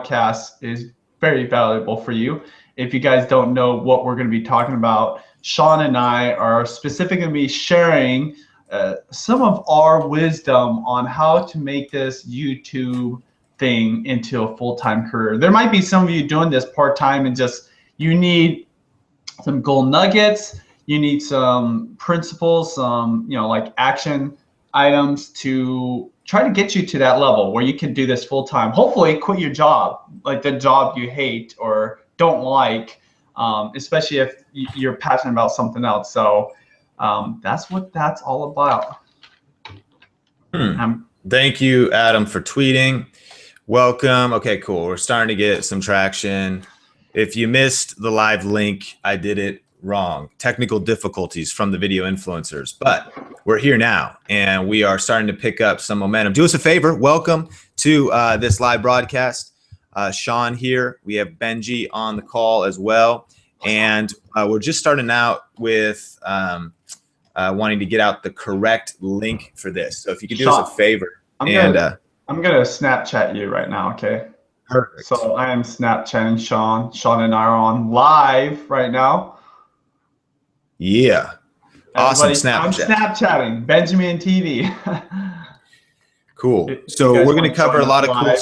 podcast is very valuable for you. If you guys don't know what we're going to be talking about, Sean and I are specifically going to be sharing some of our wisdom on how to make this YouTube thing into a full-time career. There might be some of you doing this part-time and just you need some gold nuggets, you need some principles, some like action items to try to get you to that level where you can do this full-time. Hopefully quit your job, like the job you hate or don't like, especially if you're passionate about something else. So that's what that's all about. Thank you, Adam, for tweeting. Welcome. Okay, cool. We're starting to get some traction. If you missed the live link, I did it wrong. Technical difficulties from the video influencers, but we're here now and we are starting to pick up some momentum. Do us a favor. Welcome to this live broadcast. Sean here. We have Benji on the call as well. And we're just starting out with wanting to get out the correct link for this. So if you could do Sean, us a favor. I'm gonna Snapchat you right now, okay? Perfect. So I am Snapchatting Sean. Sean and I are on live right now. Yeah. Awesome. Snapchat. I'm Snapchatting Benjamin TV. Cool. So we're going to cover a lot of cool.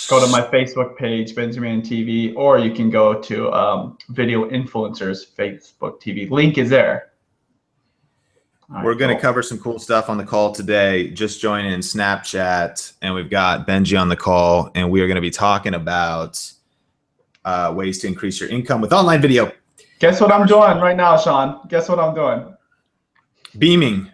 Go to my Facebook page, Benjamin TV, or you can go to Video Influencers Facebook TV. Link is there. We're going to cover some cool stuff on the call today. Just join in Snapchat, and we've got Benji on the call, and we are going to be talking about ways to increase your income with online video. Guess what I'm doing right now, Sean? Guess what I'm doing? Beaming.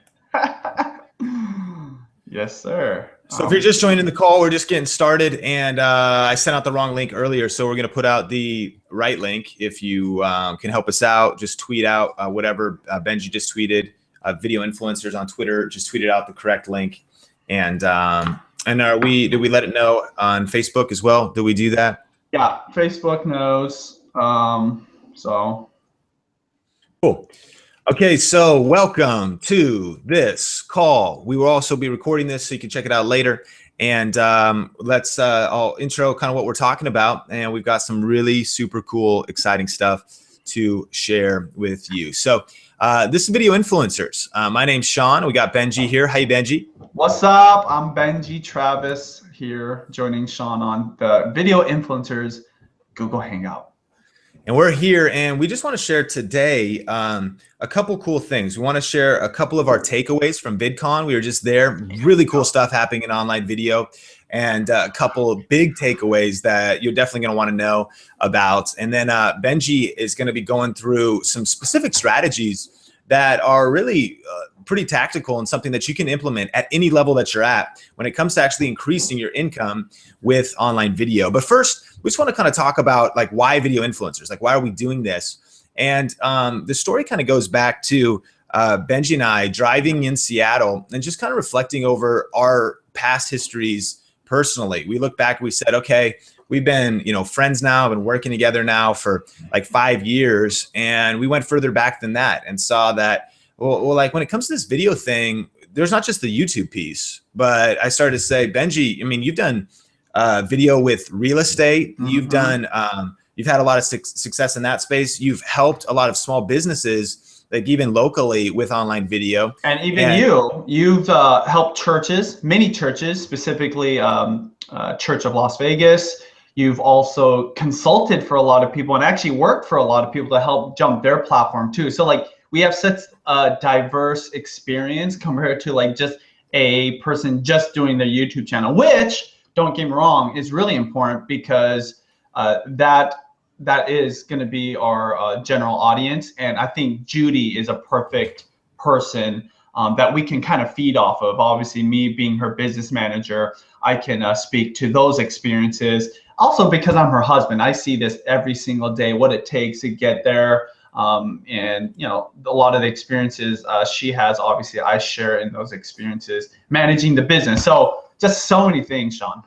Yes, sir. So if you're just joining the call, we're just getting started, and I sent out the wrong link earlier, so we're going to put out the right link. If you can help us out, just tweet out whatever Benji just tweeted. Video influencers on Twitter just tweeted out the correct link, and did we let it know on Facebook as well? Did we do that? Yeah, Facebook knows. So cool. Okay, so welcome to this call. We will also be recording this so you can check it out later. And let's I'll intro kind of what we're talking about. And we've got some really super cool, exciting stuff to share with you. So this is Video Influencers. My name's Sean. We got Benji here. Hi, Benji. What's up? I'm Benji Travis here, joining Sean on the Video Influencers Google Hangout. And we're here, and we just want to share today a couple cool things. We want to share a couple of our takeaways from VidCon. We were just there. Really cool stuff happening in online video, and a couple of big takeaways that you're definitely going to want to know about. And then Benji is going to be going through some specific strategies that are really pretty tactical and something that you can implement at any level that you're at when it comes to actually increasing your income with online video. But first, we just want to kind of talk about like why video influencers, like why are we doing this? And the story kind of goes back to Benji and I driving in Seattle and just kind of reflecting over our past histories personally. We look back, we said, okay, we've been, friends now, been working together now for like 5 years. And we went further back than that and saw that, well, like when it comes to this video thing, there's not just the YouTube piece, but I started to say, Benji, I mean, you've done video with real estate. Mm-hmm. You've done, you've had a lot of success in that space. You've helped a lot of small businesses, like even locally with online video. And even you've helped churches, many churches, specifically Church of Las Vegas. You've also consulted for a lot of people and actually worked for a lot of people to help jump their platform too. So like we have such a diverse experience compared to like just a person just doing their YouTube channel, which, don't get me wrong, is really important because that is going to be our general audience. And I think Judy is a perfect person that we can kind of feed off of. Obviously, me being her business manager, I can speak to those experiences. Also, because I'm her husband, I see this every single day, what it takes to get there. And a lot of the experiences she has, obviously, I share in those experiences managing the business. So just so many things, Sean.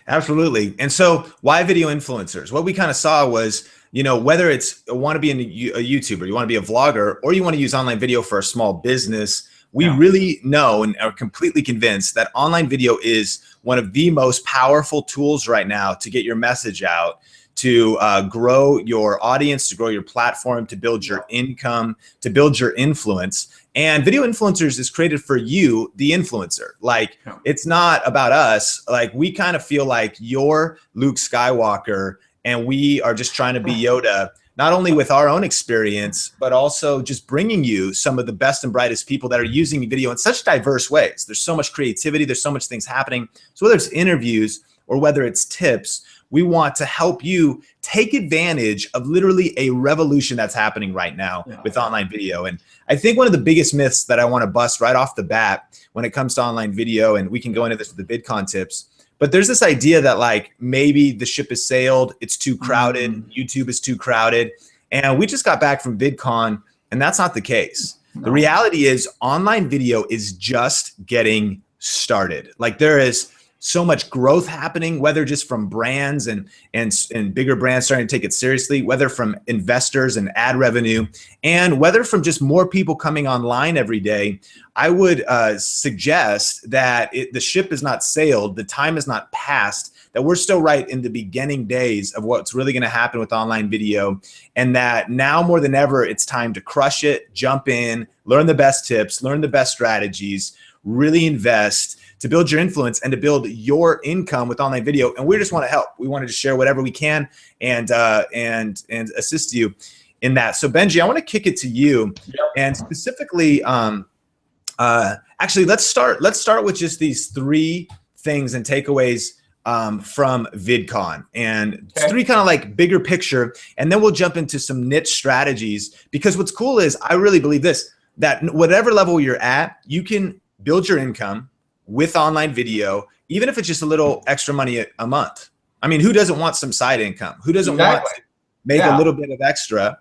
Absolutely. And so why video influencers? What we kind of saw was, whether it's want to be a YouTuber, you want to be a vlogger, or you want to use online video for a small business, we really know and are completely convinced that online video is one of the most powerful tools right now to get your message out, to grow your audience, to grow your platform, to build your income, to build your influence. And Video Influencers is created for you, the influencer. Like, it's not about us. Like, we kind of feel like you're Luke Skywalker and we are just trying to be Yoda, not only with our own experience, but also just bringing you some of the best and brightest people that are using video in such diverse ways. There's so much creativity. There's so much things happening. So whether it's interviews or whether it's tips, we want to help you take advantage of literally a revolution that's happening right now with online video. And I think one of the biggest myths that I want to bust right off the bat when it comes to online video, and we can go into this with the VidCon tips, but there's this idea that like maybe the ship has sailed, it's too crowded, YouTube is too crowded. And we just got back from VidCon, and that's not the case. The reality is online video is just getting started. Like, there is so much growth happening, whether just from brands and bigger brands starting to take it seriously, whether from investors and ad revenue, and whether from just more people coming online every day. I would suggest that the ship is not sailed, the time is not passed, that we're still right in the beginning days of what's really going to happen with online video, and that now more than ever, it's time to crush it, jump in, learn the best tips, learn the best strategies, really invest to build your influence and to build your income with online video. And we just want to help. We wanted to share whatever we can and assist you in that. So Benji, I want to kick it to you, and specifically, actually, let's start with just these 3 things and takeaways from VidCon, and 3 kind of like bigger picture, and then we'll jump into some niche strategies. Because what's cool is I really believe this, that whatever level you're at, you can build your income with online video, even if it's just a little extra money a month. I mean, who doesn't want some side income? Who doesn't want to make a little bit of extra?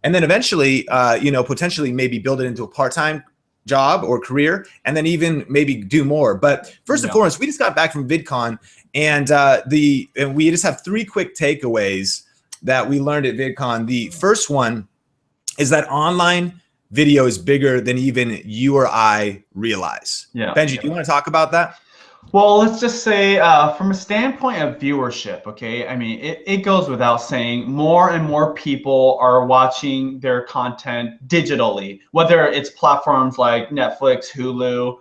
And then eventually, potentially maybe build it into a part-time job or career, and then even maybe do more. But first and foremost, we just got back from VidCon, and we just have 3 quick takeaways that we learned at VidCon. The first one is that online video is bigger than even you or I realize. Benji, do you want to talk about that? Well, let's just say from a standpoint of viewership, okay, I mean, it goes without saying, more and more people are watching their content digitally, whether it's platforms like Netflix, Hulu,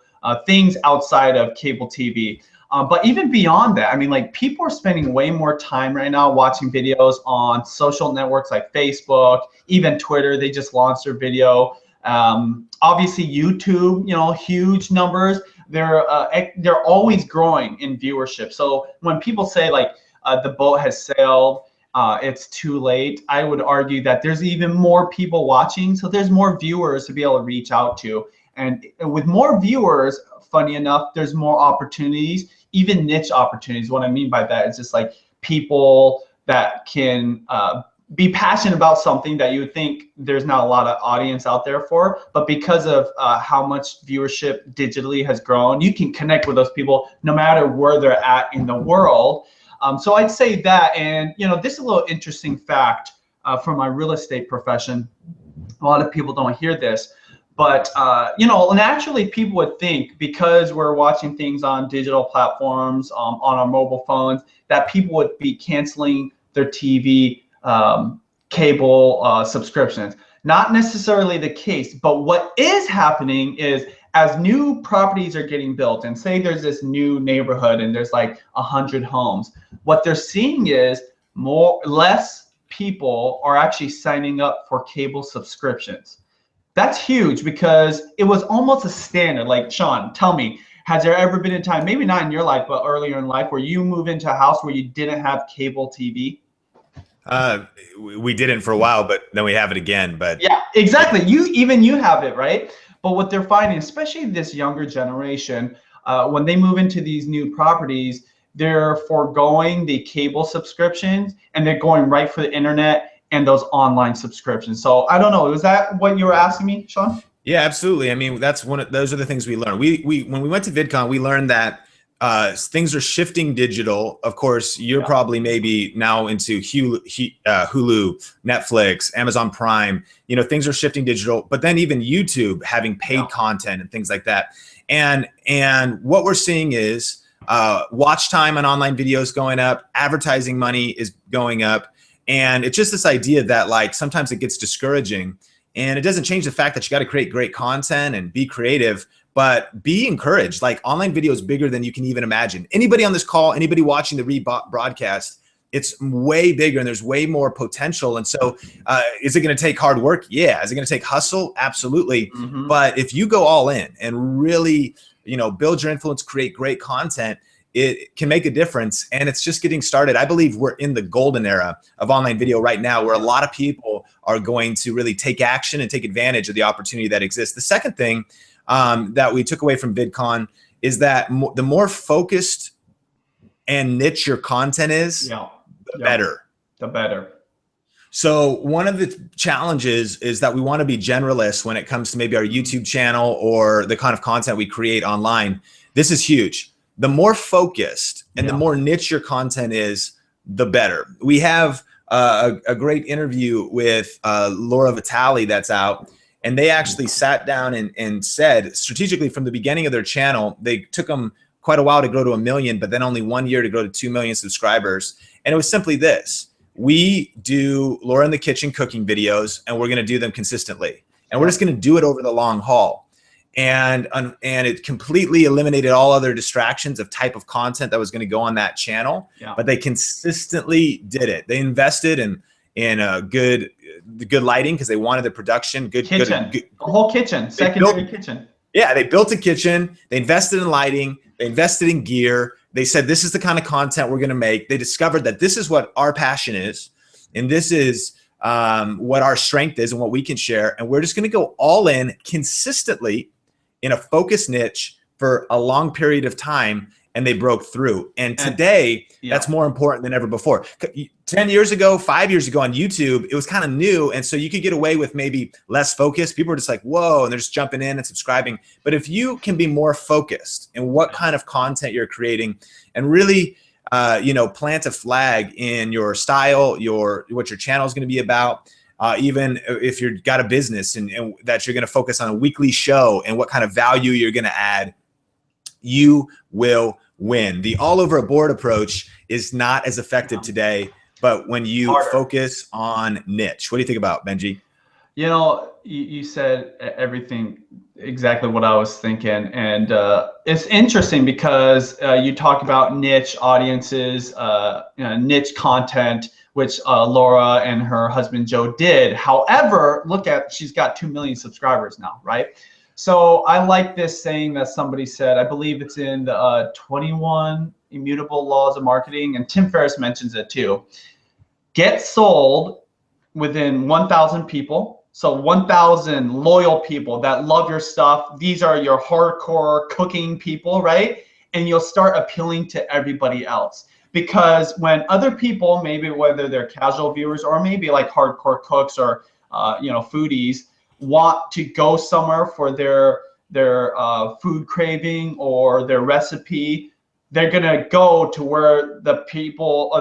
things outside of cable TV. But even beyond that, I mean, like, people are spending way more time right now watching videos on social networks like Facebook, even Twitter. They just launched their video. Obviously YouTube, huge numbers. They're always growing in viewership. So when people say like the boat has sailed, it's too late, I would argue that there's even more people watching. So there's more viewers to be able to reach out to. And with more viewers, funny enough, there's more opportunities, even niche opportunities. What I mean by that is just like people that can be passionate about something that you would think there's not a lot of audience out there for, but because of how much viewership digitally has grown, you can connect with those people no matter where they're at in the world. So I'd say that, and this is a little interesting fact from my real estate profession. A lot of people don't hear this, but naturally people would think, because we're watching things on digital platforms, on our mobile phones, that people would be canceling their TV cable subscriptions. Not necessarily the case, but what is happening is, as new properties are getting built, and say there's this new neighborhood and there's like 100 homes, what they're seeing is less people are actually signing up for cable subscriptions. That's huge, because it was almost a standard. Like, Sean, tell me, has there ever been a time, maybe not in your life, but earlier in life, where you move into a house where you didn't have cable TV? We didn't for a while, but then we have it again. But yeah, exactly. You have it, right? But what they're finding, especially this younger generation, when they move into these new properties, they're foregoing the cable subscriptions and they're going right for the internet and those online subscriptions. So I don't know. Was that what you were asking me, Sean? Yeah, absolutely. I mean, those are the things we learned. When we went to VidCon, we learned that things are shifting digital. Of course, you're probably maybe now into Hulu, Netflix, Amazon Prime. You know, things are shifting digital, but then even YouTube having paid content and things like that. And what we're seeing is watch time on online videos going up, advertising money is going up, and it's just this idea that like sometimes it gets discouraging, and it doesn't change the fact that you got to create great content and be creative. But be encouraged. Like online video is bigger than you can even imagine. Anybody on this call, anybody watching the rebroadcast, it's way bigger and there's way more potential. And so is it going to take hard work? Yeah. Is it going to take hustle? Absolutely. But if you go all in and really, you know, build your influence, create great content, it can make a difference. And it's just getting started. I believe we're in the golden era of online video right now, where a lot of people are going to really take action and take advantage of the opportunity that exists. The second thing that we took away from VidCon is that the more focused and niche your content is, the better. The better. So one of the challenges is that we want to be generalists when it comes to maybe our YouTube channel or the kind of content we create online. This is huge. The more focused and the more niche your content is, the better. We have a great interview with Laura Vitale that's out. And they actually sat down and said strategically from the beginning of their channel, they took them quite a while to grow to 1 million, but then only 1 year to grow to 2 million subscribers. And it was simply this: we do Laura in the kitchen cooking videos, and we're going to do them consistently. And we're just going to do it over the long haul. And it completely eliminated all other distractions of type of content that was going to go on that channel. But they consistently did it. They invested in a good lighting because they wanted the production, good a whole kitchen, secondary kitchen. Yeah, they built a kitchen. They invested in lighting. They invested in gear. They said, this is the kind of content we're going to make. They discovered that this is what our passion is, and this is what our strength is and what we can share. And we're just going to go all in consistently in a focused niche for a long period of time. And they broke through. And today, that's more important than ever before. 10 years ago, 5 years ago on YouTube, it was kind of new. And so you could get away with maybe less focus. People were just like, whoa, and they're just jumping in and subscribing. But if you can be more focused in what kind of content you're creating and really, you know, plant a flag in your style, what your channel is going to be about, even if you've got a business and that you're going to focus on a weekly show and what kind of value you're going to add, you will win. The all over a board approach is not as effective today, but when you focus on niche. What do you think about, Benji? You know, you said everything exactly what I was thinking. And it's interesting because you talk about niche audiences, you know, niche content, which Laura and her husband Joe did. However, look at, she's got 2 million subscribers now, right? So I like this saying that somebody said, I believe it's in the 21 Immutable Laws of Marketing, and Tim Ferriss mentions it too. Get sold within 1,000 people. So 1,000 loyal people that love your stuff. These are your hardcore cooking people, right? And you'll start appealing to everybody else. Because when other people, maybe whether they're casual viewers or maybe like hardcore cooks or you know, foodies, want to go somewhere for their food craving or their recipe, they're gonna go to where the people,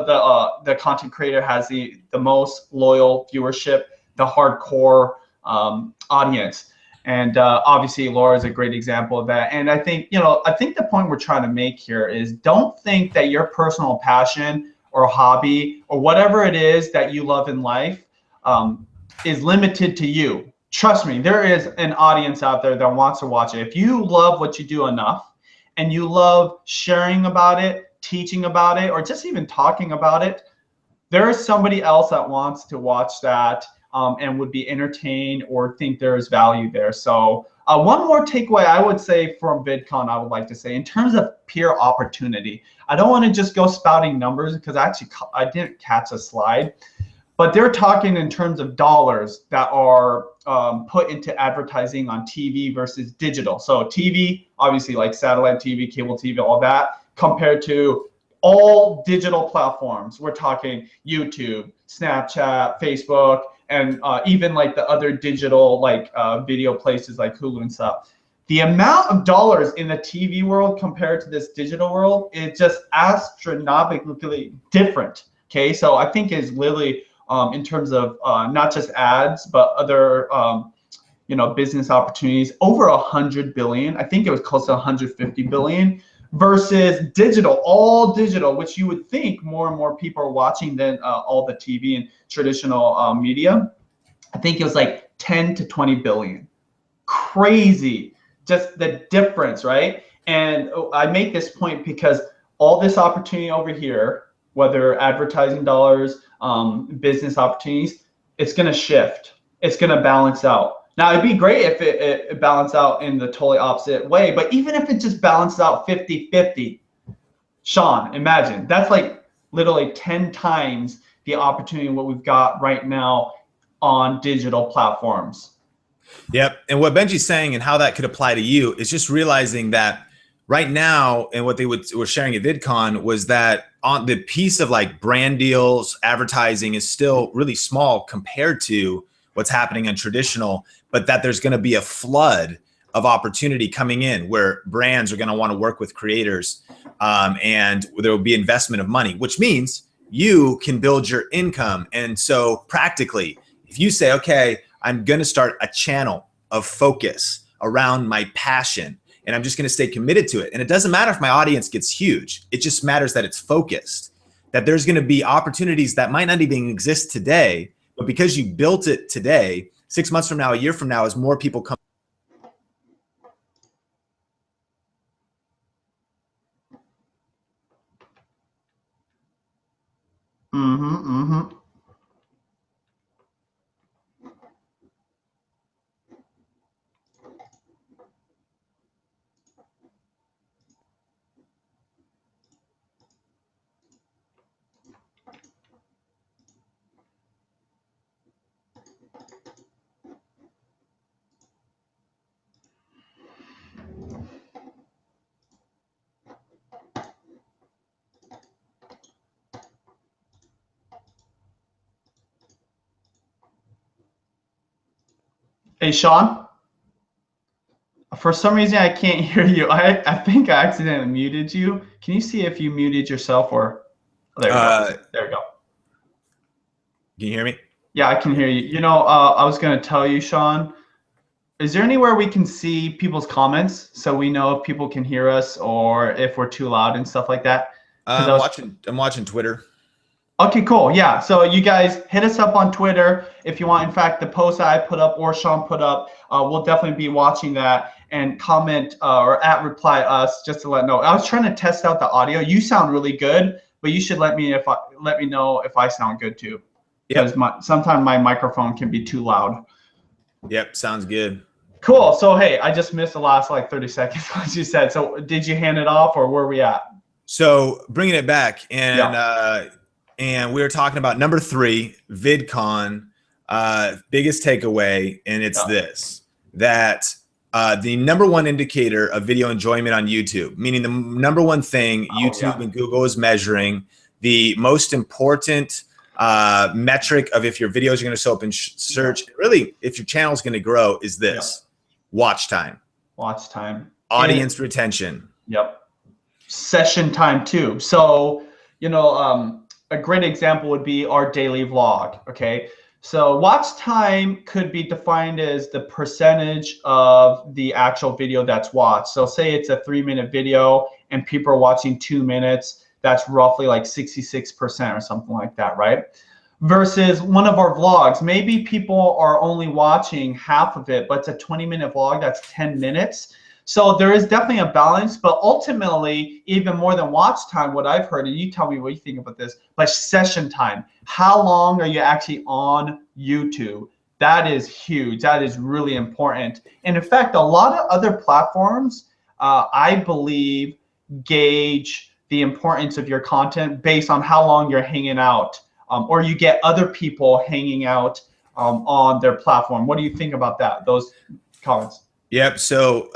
the content creator has the most loyal viewership, the hardcore audience. And obviously Laura is a great example of that. And I think, you know, I think the point we're trying to make here is don't think that your personal passion or hobby or whatever it is that you love in life is limited to you. Trust me, there is an audience out there that wants to watch it. If you love what you do enough and you love sharing about it, teaching about it, or just even talking about it, there is somebody else that wants to watch that and would be entertained or think there is value there. So one more takeaway I would say from VidCon, I would like to say, in terms of peer opportunity, I don't want to just go spouting numbers because I didn't catch a slide. But they're talking in terms of dollars that are put into advertising on TV versus digital. So TV, obviously like satellite TV, cable TV, all that, compared to all digital platforms. We're talking YouTube, Snapchat, Facebook, and even like the other digital like video places like Hulu and stuff. the amount of dollars in the TV world compared to this digital world is just astronomically different. Okay, so I think is literally in terms of not just ads, but other business opportunities, over 100 billion. I think it was close to 150 billion versus digital, all digital, which you would think more and more people are watching than all the TV and traditional media. I think it was like 10 to 20 billion. Crazy, just the difference, right? And I make this point because all this opportunity over here, whether advertising dollars, business opportunities, it's going to shift. It's going to balance out. Now, it'd be great if it balanced out in the totally opposite way, but even if it just balanced out 50-50, Sean, imagine, that's like literally 10 times the opportunity what we've got right now on digital platforms. Yep. And what Benji's saying and how that could apply to you is just realizing that right now, and what they were sharing at VidCon was that on the piece of like brand deals, advertising is still really small compared to what's happening in traditional, but that there's going to be a flood of opportunity coming in where brands are going to want to work with creators, and there will be investment of money, which means you can build your income. And so practically, if you say, okay, I'm going to start a channel of focus around my passion, and I'm just going to stay committed to it. And it doesn't matter if my audience gets huge. It just matters that it's focused, that there's going to be opportunities that might not even exist today, but because you built it today, 6 months from now, a year from now, as more people come. Hey, Sean, for some reason I can't hear you. I think I accidentally muted you. Can you see if you muted yourself or? Oh, there we go. There we go. Can you hear me? Yeah, I can hear you. You know, I was going to tell you, Sean, is there anywhere we can see people's comments so we know if people can hear us or if we're too loud and stuff like that? I'm watching Twitter. Okay, cool. Yeah. So you guys hit us up on Twitter if you want. In fact, the post I put up or Sean put up, we'll definitely be watching that, and comment or reply us just to let know. I was trying to test out the audio. You sound really good, but you should let me know if I sound good too. Because sometimes my microphone can be too loud. Yep, sounds good. Cool. So hey, I just missed the last like 30 seconds what you said. So did you hand it off or where are we at? So bringing it back, and we were talking about number 3, VidCon, biggest takeaway, and it's this, that the number 1 indicator of video enjoyment on YouTube, meaning the number 1 thing YouTube and Google is measuring, the most important metric of if your videos are going to show up in search, really if your channel is going to grow, is this: watch time. Watch time. Audience retention. Yep. Session time too. So, you know, a great example would be our daily vlog, okay? So watch time could be defined as the percentage of the actual video that's watched. So say it's a 3-minute video and people are watching 2 minutes, that's roughly like 66% or something like that, right? Versus one of our vlogs, maybe people are only watching half of it, but it's a 20-minute vlog, that's 10 minutes. So there is definitely a balance, but ultimately, even more than watch time, what I've heard, and you tell me what you think about this, but session time. How long are you actually on YouTube? That is huge. That is really important. And in fact, a lot of other platforms, I believe, gauge the importance of your content based on how long you're hanging out, or you get other people hanging out on their platform. What do you think about that? Those comments? Yep. So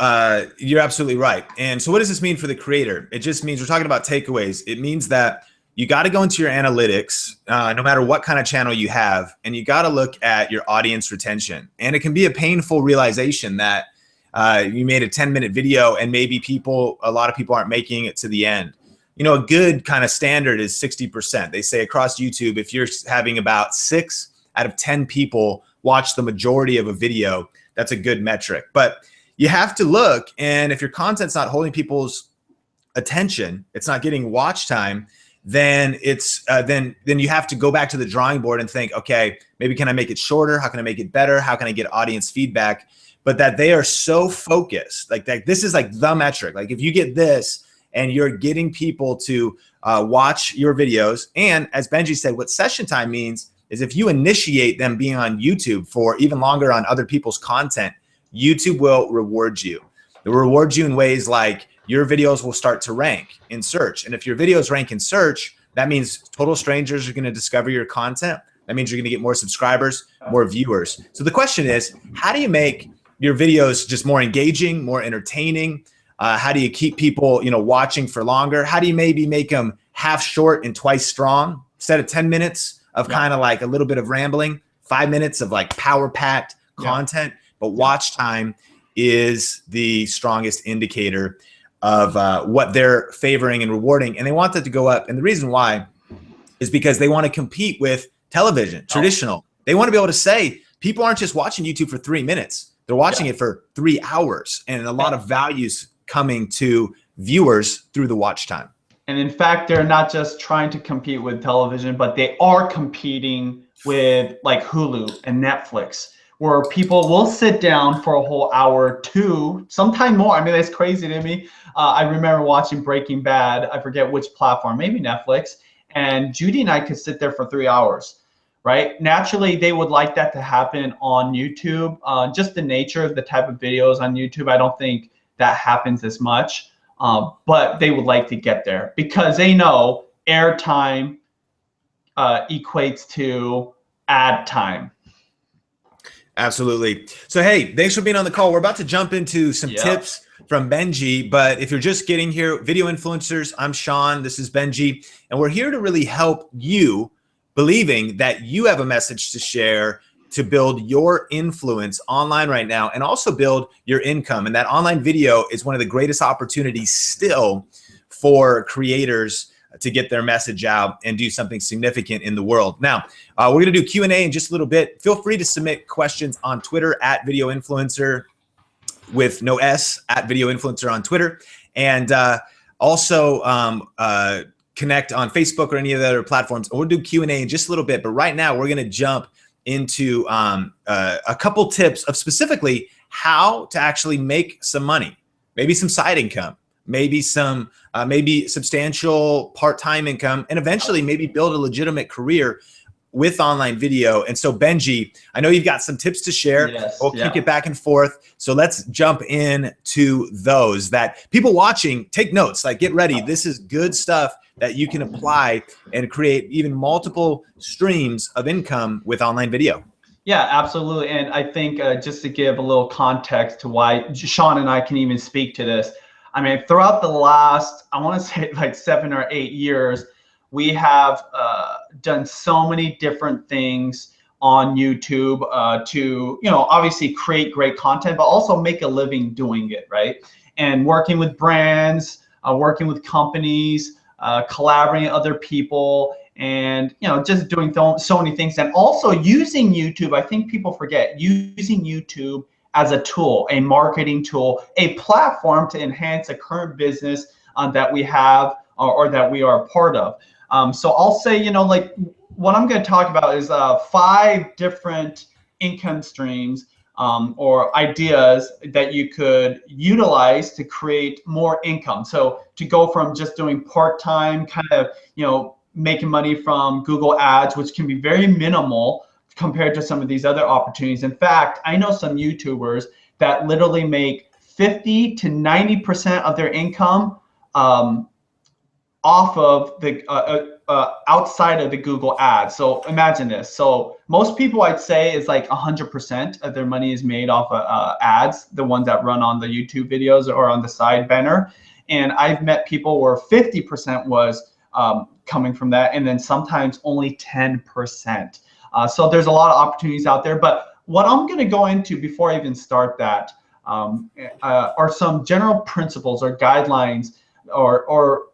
you're absolutely right. And so what does this mean for the creator? It just means, we're talking about takeaways. It means that you got to go into your analytics, no matter what kind of channel you have, and you got to look at your audience retention. And it can be a painful realization that you made a 10-minute video and maybe a lot of people aren't making it to the end. You know, a good kind of standard is 60%. They say across YouTube, if you're having about 6 out of 10 people watch the majority of a video, that's a good metric. But you have to look, and if your content's not holding people's attention, it's not getting watch time, then it's then you have to go back to the drawing board and think, okay, maybe can I make it shorter? How can I make it better? How can I get audience feedback? But that they are so focused, like that, this is like the metric. Like if you get this and you're getting people to watch your videos, and as Benji said, what session time means is if you initiate them being on YouTube for even longer on other people's content, YouTube will reward you. It will reward you in ways like your videos will start to rank in search. And if your videos rank in search, that means total strangers are going to discover your content. That means you're going to get more subscribers, more viewers. So the question is, how do you make your videos just more engaging, more entertaining? How do you keep people, you know, watching for longer? How do you maybe make them half short and twice strong? Instead of 10 minutes of kind of like a little bit of rambling, 5 minutes of like power-packed content, but watch time is the strongest indicator of what they're favoring and rewarding. And they want that to go up. And the reason why is because they want to compete with television, traditional. They want to be able to say, people aren't just watching YouTube for 3 minutes. They're watching it for 3 hours, and a lot of values coming to viewers through the watch time. And in fact, they're not just trying to compete with television, but they are competing with like Hulu and Netflix, where people will sit down for a whole hour or two, sometime more. I mean, that's crazy to me. I remember watching Breaking Bad. I forget which platform, maybe Netflix. And Judy and I could sit there for 3 hours, right? Naturally, they would like that to happen on YouTube. Just the nature of the type of videos on YouTube, I don't think that happens as much. But they would like to get there because they know airtime equates to ad time. Absolutely. So, hey, thanks for being on the call. We're about to jump into some tips from Benji, but if you're just getting here, video influencers, I'm Sean, this is Benji, and we're here to really help you believing that you have a message to share to build your influence online right now and also build your income. And that online video is one of the greatest opportunities still for creators to get their message out and do something significant in the world. Now, we're going to do Q&A in just a little bit. Feel free to submit questions on Twitter at Video Influencer with no S, at Video Influencer on Twitter. And also connect on Facebook or any of the other platforms. We'll do Q&A in just a little bit. But right now, we're going to jump into a couple tips of specifically how to actually make some money, maybe some side income, maybe some maybe substantial part-time income, and eventually maybe build a legitimate career with online video. And so Benji, I know you've got some tips to share. We'll kick it back and forth. So let's jump into those that people watching, take notes, like get ready. This is good stuff that you can apply and create even multiple streams of income with online video. Yeah, absolutely. And I think just to give a little context to why Sean and I can even speak to this, I mean, throughout the last, I want to say like 7 or 8 years, we have done so many different things on YouTube to, you know, obviously create great content, but also make a living doing it, right? And working with brands, working with companies, collaborating with other people, and, you know, just doing so many things. And also using YouTube, I think people forget, using YouTube as a tool, a marketing tool, a platform to enhance a current business that we have or that we are a part of. So I'll say, you know, like what I'm going to talk about is 5 different income streams or ideas that you could utilize to create more income. So to go from just doing part-time kind of, you know, making money from Google Ads, which can be very minimal compared to some of these other opportunities. In fact, I know some YouTubers that literally make 50 to 90% of their income off of the outside of the Google Ads. So imagine this. So most people, I'd say, is like 100% of their money is made off of ads, the ones that run on the YouTube videos or on the side banner. And I've met people where 50% was coming from that, and then sometimes only 10%. So there's a lot of opportunities out there. But what I'm going to go into before I even start that, are some general principles or guidelines or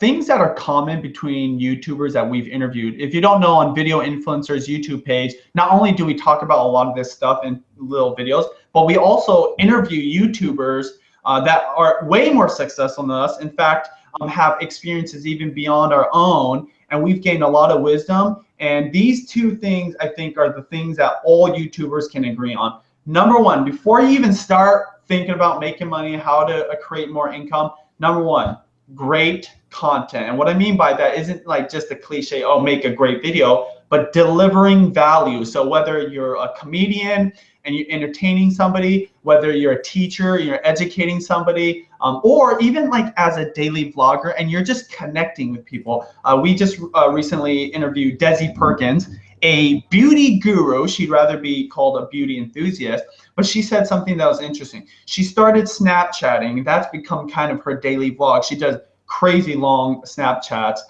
things that are common between YouTubers that we've interviewed. If you don't know, on Video Influencers YouTube page, not only do we talk about a lot of this stuff in little videos, but we also interview YouTubers that are way more successful than us. In fact, have experiences even beyond our own, and we've gained a lot of wisdom. And these two things, I think, are the things that all YouTubers can agree on. Number one, before you even start thinking about making money, how to create more income, number one, great content. And what I mean by that isn't like just a cliche, oh, make a great video, but delivering value. So whether you're a comedian and you're entertaining somebody, whether you're a teacher, you're educating somebody, or even like as a daily vlogger and you're just connecting with people. We just recently interviewed Desi Perkins, a beauty guru. She'd rather be called a beauty enthusiast, but she said something that was interesting. She started Snapchatting. That's become kind of her daily vlog. She does crazy long Snapchats.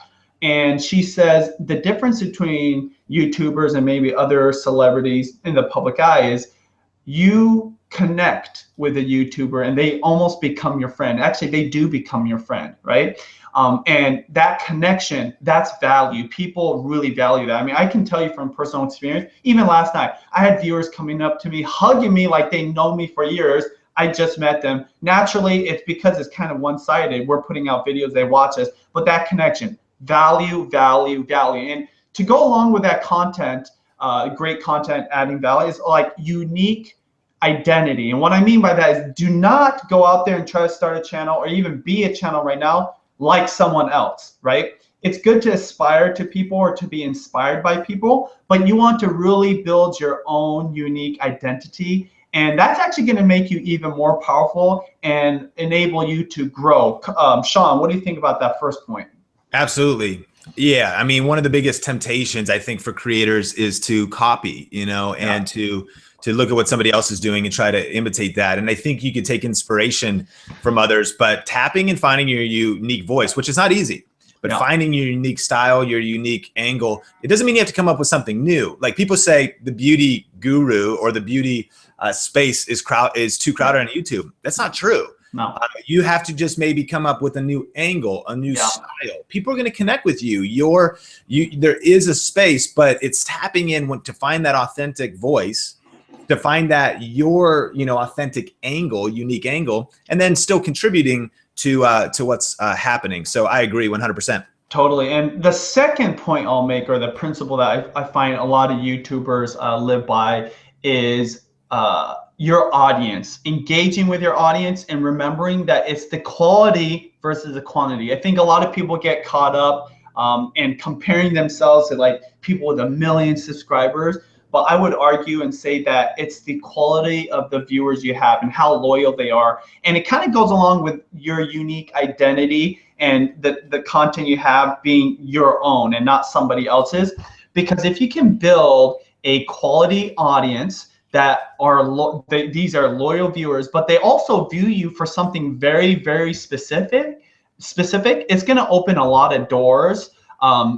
And she says the difference between YouTubers and maybe other celebrities in the public eye is you connect with a YouTuber and they almost become your friend. Actually, they do become your friend, right? And that connection, that's value. People really value that. I mean, I can tell you from personal experience, even last night, I had viewers coming up to me, hugging me like they know me for years. I just met them. Naturally, it's because it's kind of one-sided. We're putting out videos, they watch us, but that connection, value, value, value. And to go along with that content, great content adding value is like unique identity. And what I mean by that is do not go out there and try to start a channel or even be a channel right now like someone else, right? It's good to aspire to people or to be inspired by people, but you want to really build your own unique identity. And that's actually going to make you even more powerful and enable you to grow. Sean, what do you think about that first point? Absolutely. Yeah. I mean, one of the biggest temptations, I think, for creators is to copy, and to look at what somebody else is doing and try to imitate that. And I think you could take inspiration from others, but tapping and finding your unique voice, which is not easy, but finding your unique style, your unique angle, it doesn't mean you have to come up with something new. Like people say the beauty guru or the beauty space is too crowded on YouTube. That's not true. No. You have to just maybe come up with a new angle, a new style. People are going to connect with you. There is a space, but it's tapping in to find that authentic voice, to find that your authentic angle, unique angle, and then still contributing to what's happening. So I agree 100%. Totally. And the second point I'll make, or the principle that I find a lot of YouTubers live by, is your audience, engaging with your audience and remembering that it's the quality versus the quantity. I think a lot of people get caught up and comparing themselves to like people with 1 million subscribers. But I would argue and say that it's the quality of the viewers you have and how loyal they are. And it kind of goes along with your unique identity and the content you have being your own and not somebody else's. Because if you can build a quality audience that are these are loyal viewers, but they also view you for something very, very specific, it's going to open a lot of doors.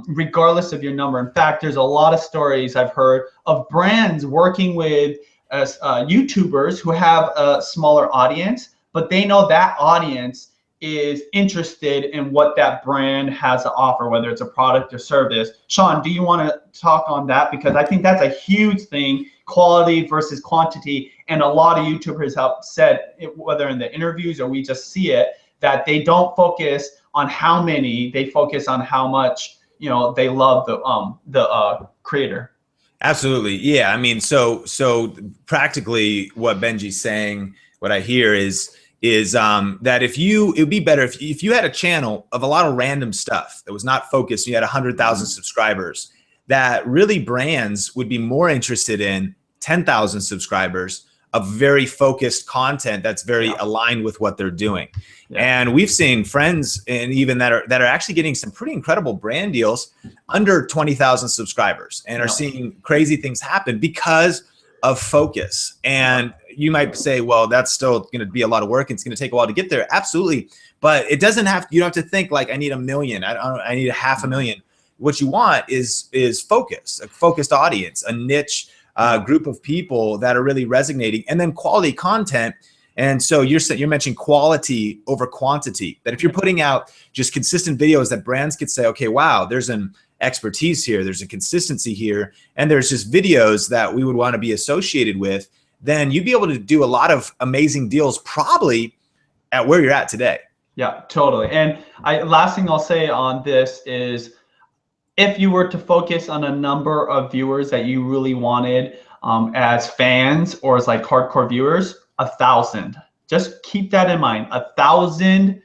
Regardless of your number. In fact, there's a lot of stories I've heard of brands working with YouTubers who have a smaller audience, but they know that audience is interested in what that brand has to offer, whether it's a product or service. Sean, do you want to talk on that? Because I think that's a huge thing, quality versus quantity. And a lot of YouTubers have said, whether in the interviews or we just see it, that they don't focus on how many, they focus on how much they love the creator. Absolutely. Yeah. I mean, so practically what Benji's saying, what I hear is that it would be better if you had a channel of a lot of random stuff that was not focused, you had 100,000 subscribers, that really brands would be more interested in 10,000 subscribers of very focused content that's very aligned with what they're doing. And we've seen friends and even that are actually getting some pretty incredible brand deals under 20,000 subscribers and are seeing crazy things happen because of focus. And you might say, well, that's still going to be a lot of work and it's going to take a while to get there. Absolutely. But it doesn't have, you don't have to think like I need 1 million. I need 500,000. What you want is focus, a focused audience, a niche group of people that are really resonating, and then quality content. And so you're mentioning quality over quantity, that if you're putting out just consistent videos that brands could say, okay, wow, there's an expertise here, there's a consistency here, and there's just videos that we would want to be associated with, then you'd be able to do a lot of amazing deals probably at where you're at today. Yeah, totally. And last thing I'll say on this is, if you were to focus on a number of viewers that you really wanted as fans or as like hardcore viewers, 1,000. Just keep that in mind. 1,000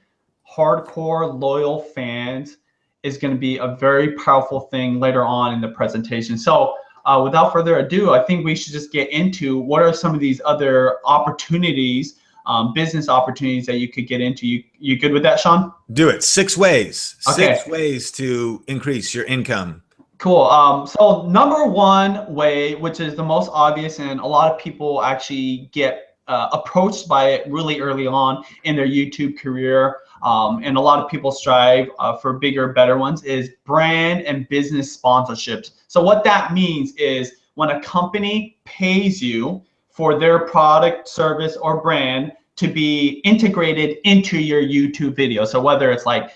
hardcore loyal fans is going to be a very powerful thing later on in the presentation. So without further ado, I think we should just get into what are some of these other opportunities, business opportunities that you could get into. You good with that, Sean? Do it. 6 ways. Okay. 6 ways to increase your income. Cool. So number one way, which is the most obvious, and a lot of people actually get approached by it really early on in their YouTube career, and a lot of people strive for bigger, better ones, is brand and business sponsorships. So what that means is when a company pays you for their product, service, or brand to be integrated into your YouTube video. So whether it's like,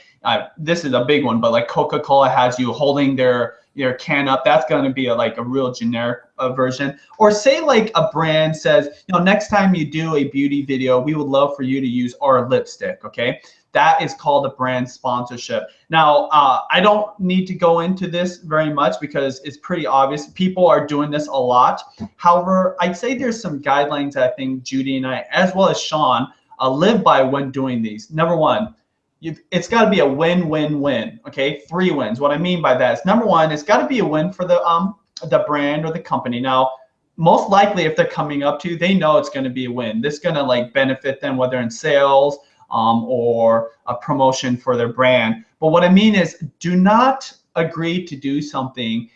this is a big one, but like Coca-Cola has you holding their can up, that's going to be like a real generic version. Or say like a brand says, next time you do a beauty video, we would love for you to use our lipstick. Okay, that is called a brand sponsorship. Now, I don't need to go into this very much because it's pretty obvious. People are doing this a lot. However, I'd say there's some guidelines that I think Judy and I, as well as Sean, live by when doing these. Number one, it's got to be a win-win-win. Okay, 3 wins. What I mean by that is, number one, it's got to be a win for the brand or the company. Now, most likely, if they're coming up to you, they know it's going to be a win. This is going to like benefit them, whether in sales or a promotion for their brand. But what I mean is, do not agree to do something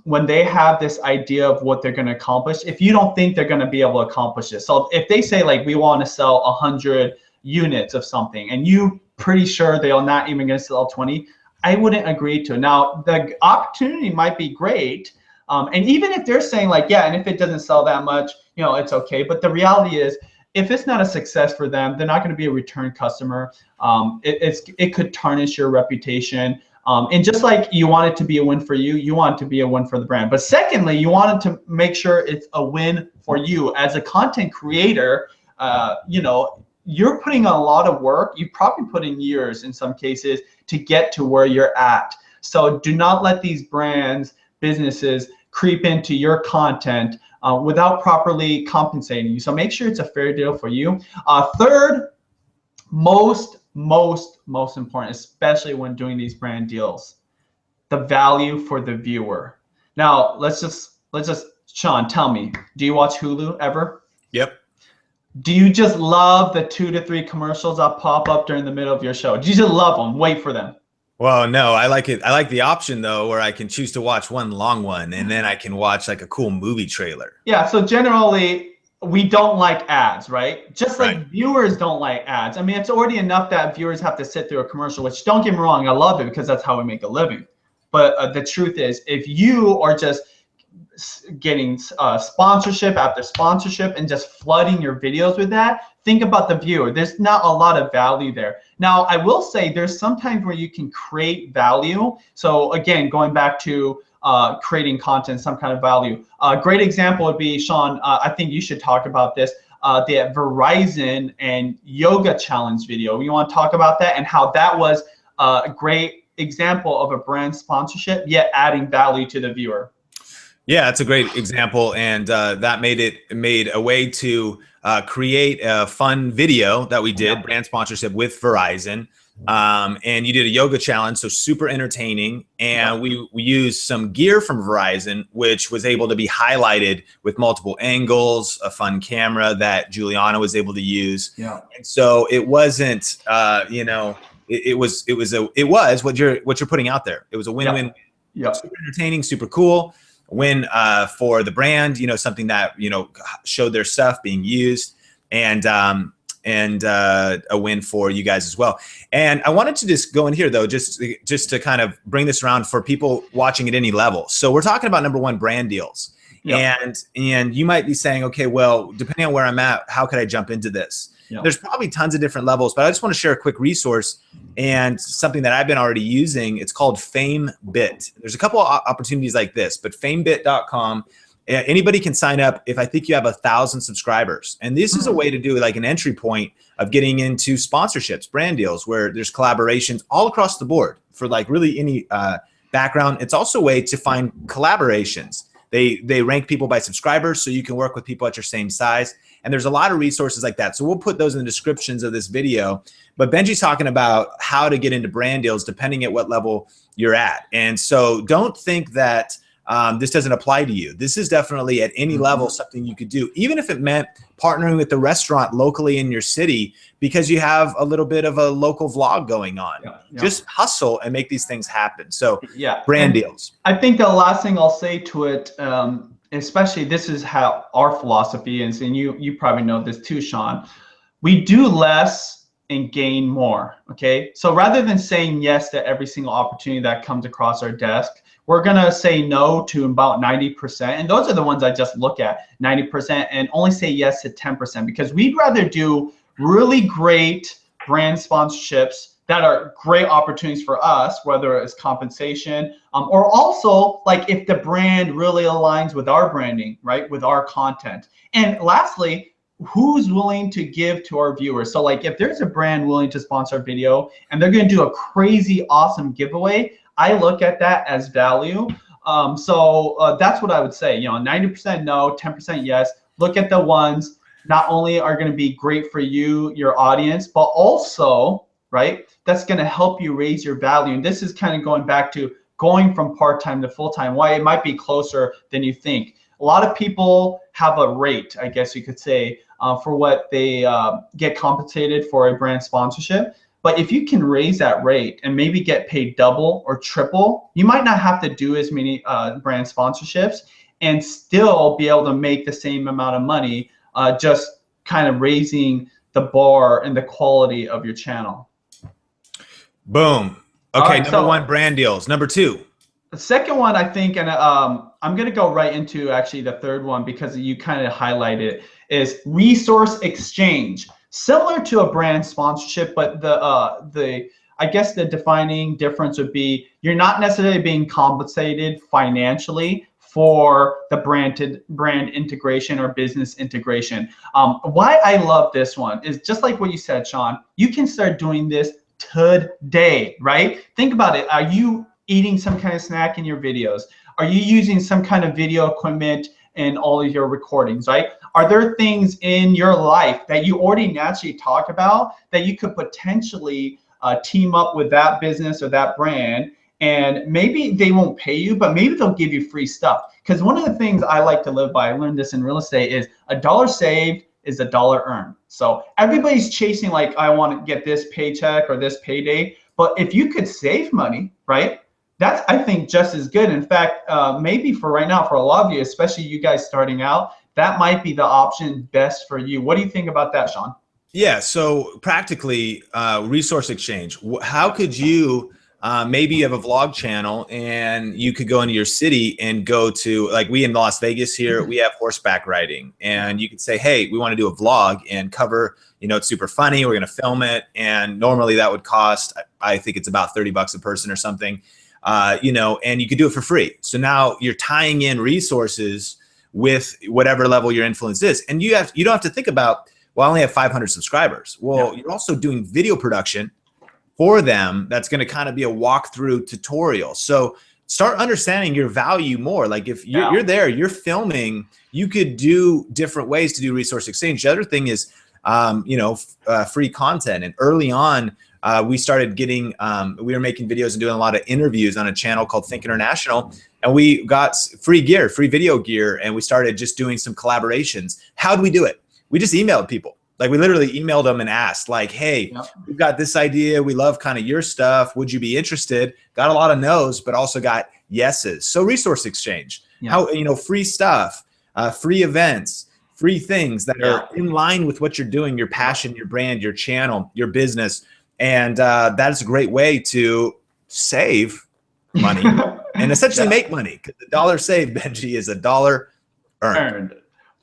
when they have this idea of what they're going to accomplish if you don't think they're going to be able to accomplish it. So if they say like, we want to sell 100 units of something, and you pretty sure they're not even going to sell 20, I wouldn't agree to it. Now, the opportunity might be great. And even if they're saying like, yeah, and if it doesn't sell that much, it's okay. But the reality is, if it's not a success for them, they're not going to be a return customer. It could tarnish your reputation. And just like you want it to be a win for you, you want it to be a win for the brand. But secondly, you want it to make sure it's a win for you as a content creator. You're putting a lot of work. You probably put in years in some cases to get to where you're at. So do not let these brands, businesses creep into your content without properly compensating you. So make sure it's a fair deal for you. Third, most important, especially when doing these brand deals, the value for the viewer. Now, let's just Sean, tell me, do you watch Hulu ever? Yep. Do you just love the 2 to 3 commercials that pop up during the middle of your show? Do you just love them, wait for them? Well, no, I like it. I like the option though, where I can choose to watch one long one and then I can watch like a cool movie trailer. Yeah, so generally we don't like ads, right? Just like viewers don't like ads. I mean, it's already enough that viewers have to sit through a commercial, which, don't get me wrong, I love it because that's how we make a living. But the truth is, if you are just getting sponsorship after sponsorship and just flooding your videos with that, think about the viewer. There's not a lot of value there. Now, I will say there's sometimes where you can create value. So again, going back to creating content, some kind of value. A great example would be, Sean, I think you should talk about this, the Verizon and yoga challenge video. You want to talk about that and how that was a great example of a brand sponsorship, yet adding value to the viewer? Yeah, that's a great example, and that made a way to create a fun video that we did, brand sponsorship with Verizon, and you did a yoga challenge, so super entertaining, and we used some gear from Verizon, which was able to be highlighted with multiple angles, a fun camera that Juliana was able to use, and so it wasn't, it was what you're putting out there. It was a win-win, super entertaining, super cool. Win for the brand, something that showed their stuff being used, and a win for you guys as well. And I wanted to just go in here though, just to kind of bring this around for people watching at any level. So we're talking about number one, brand deals. And you might be saying, okay, well, depending on where I'm at, how could I jump into this? There's probably tons of different levels, but I just want to share a quick resource and something that I've been already using. It's called FameBit. There's a couple of opportunities like this, but famebit.com, anybody can sign up if I think you have 1,000 subscribers. And this is a way to do like an entry point of getting into sponsorships, brand deals, where there's collaborations all across the board for like really any background. It's also a way to find collaborations. They rank people by subscribers, so you can work with people at your same size. And there's a lot of resources like that. So we'll put those in the descriptions of this video. But Benji's talking about how to get into brand deals depending at what level you're at. And so don't think that this doesn't apply to you. This is definitely at any level something you could do, even if it meant partnering with the restaurant locally in your city because you have a little bit of a local vlog going on. Just hustle and make these things happen. So brand deals. I think the last thing I'll say to it, especially this is how our philosophy is, and you probably know this too, Sean. We do less and gain more, okay? So rather than saying yes to every single opportunity that comes across our desk, we're gonna say no to about 90%. And those are the ones I just look at, 90%, and only say yes to 10%, because we'd rather do really great brand sponsorships that are great opportunities for us, whether it's compensation, or also like if the brand really aligns with our branding, right, with our content. And lastly, who's willing to give to our viewers? So like if there's a brand willing to sponsor a video and they're gonna do a crazy awesome giveaway, I look at that as value. So that's what I would say, 90% no, 10% yes. Look at the ones not only are gonna be great for you, your audience, but also, right, that's gonna help you raise your value. And this is kind of going back to going from part-time to full-time, why it might be closer than you think. A lot of people have a rate, I guess you could say, for what they get compensated for a brand sponsorship. But if you can raise that rate and maybe get paid double or triple, you might not have to do as many brand sponsorships and still be able to make the same amount of money, just kind of raising the bar and the quality of your channel. Boom. Okay, number one, brand deals. Number two. The second one, I think, and I'm going to go right into actually the third one because you kind of highlighted, is resource exchange. Similar to a brand sponsorship, but I guess the defining difference would be you're not necessarily being compensated financially for the brand integration or business integration. Why I love this one is just like what you said, Sean. You can start doing this today, right? Think about it. Are you eating some kind of snack in your videos? Are you using some kind of video equipment in all of your recordings, right? Are there things in your life that you already naturally talk about that you could potentially team up with that business or that brand, and maybe they won't pay you, but maybe they'll give you free stuff? Because one of the things I like to live by, I learned this in real estate, is $1 saved is $1 earned. So everybody's chasing like, I want to get this paycheck or this payday, but if you could save money, right? That's, I think, just as good. In fact, maybe for right now, for a lot of you, especially you guys starting out, that might be the option best for you. What do you think about that, Sean? Yeah, so practically resource exchange. How could you, maybe you have a vlog channel and you could go into your city and go to, like we in Las Vegas here, we have horseback riding, and you could say, hey, we want to do a vlog and cover, it's super funny, we're going to film it. And normally that would cost, I think it's about $30 a person or something. And you could do it for free. So now you're tying in resources with whatever level your influence is. And you don't have to think about, well, I only have 500 subscribers. Well, you're also doing video production for them. That's going to kind of be a walkthrough tutorial. So start understanding your value more. Like if you're there, you're filming, you could do different ways to do resource exchange. The other thing is, free content. And early on, we started getting, we were making videos and doing a lot of interviews on a channel called Think International. And we got free gear, free video gear. And we started just doing some collaborations. How do we do it? We just emailed people. Like we literally emailed them and asked like, hey, we've got this idea. We love kind of your stuff. Would you be interested? Got a lot of no's, but also got yeses. So resource exchange, how, free stuff, free events, free things that are in line with what you're doing, your passion, your brand, your channel, your business. And that is a great way to save money and essentially make money, because the $1 saved, Benji, is $1 Earned.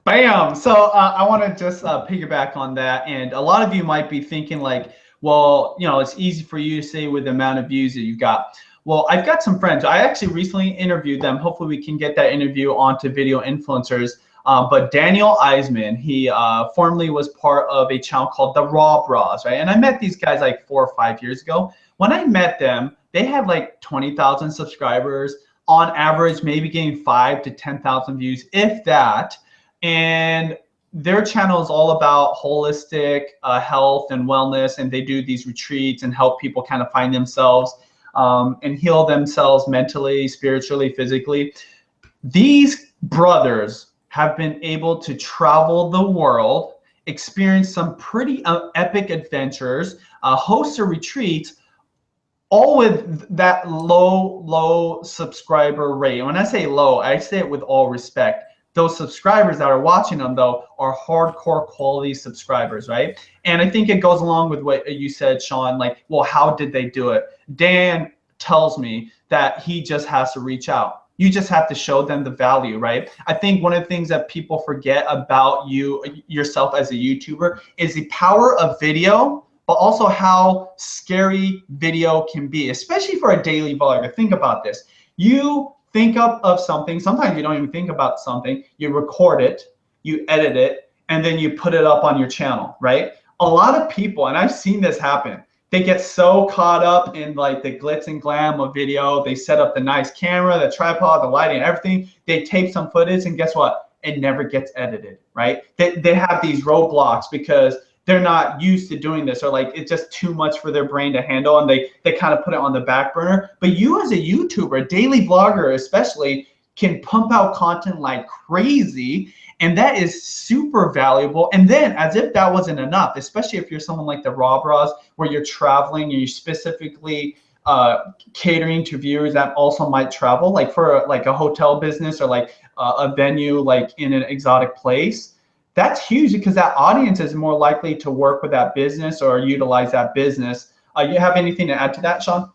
Bam. So I want to just piggyback on that. And a lot of you might be thinking like, well, you know, it's easy for you to say with the amount of views that you've got. Well, I've got some friends. I actually recently interviewed them. Hopefully we can get that interview onto Video Influencers. But Daniel Eisman, he formerly was part of a channel called The Raw Bras, right? And I met these guys like 4 or 5 years ago. When I met them, they had like 20,000 subscribers, on average, maybe getting 5 to 10,000 views, if that. And their channel is all about holistic health and wellness, and they do these retreats and help people kind of find themselves and heal themselves mentally, spiritually, physically. These brothers have been able to travel the world, experience some pretty epic adventures, host a retreat, all with that low subscriber rate. And when I say low, I say it with all respect. Those subscribers that are watching them, though, are hardcore quality subscribers, right? And I think it goes along with what you said, Sean, like, well, how did they do it? Dan tells me that he just has to reach out. You just have to show them the value, right? I think one of the things that people forget about yourself as a YouTuber is the power of video, but also how scary video can be, especially for a daily vlogger. Think about this. You think of something, sometimes you don't even think about something, you record it, you edit it, and then you put it up on your channel, right? A lot of people, and I've seen this happen, they get so caught up in like the glitz and glam of video. They set up the nice camera, the tripod, the lighting, everything. They tape some footage, and guess what? It never gets edited, right? They have these roadblocks because they're not used to doing this, or like it's just too much for their brain to handle, and they kind of put it on the back burner. But you as a YouTuber, a daily vlogger especially, can pump out content like crazy, and that is super valuable. And then, as if that wasn't enough, especially if you're someone like the Raw Bras, where you're traveling and you're specifically catering to viewers that also might travel, like for like a hotel business or like a venue like in an exotic place. That's huge because that audience is more likely to work with that business or utilize that business. You have anything to add to that, Sean?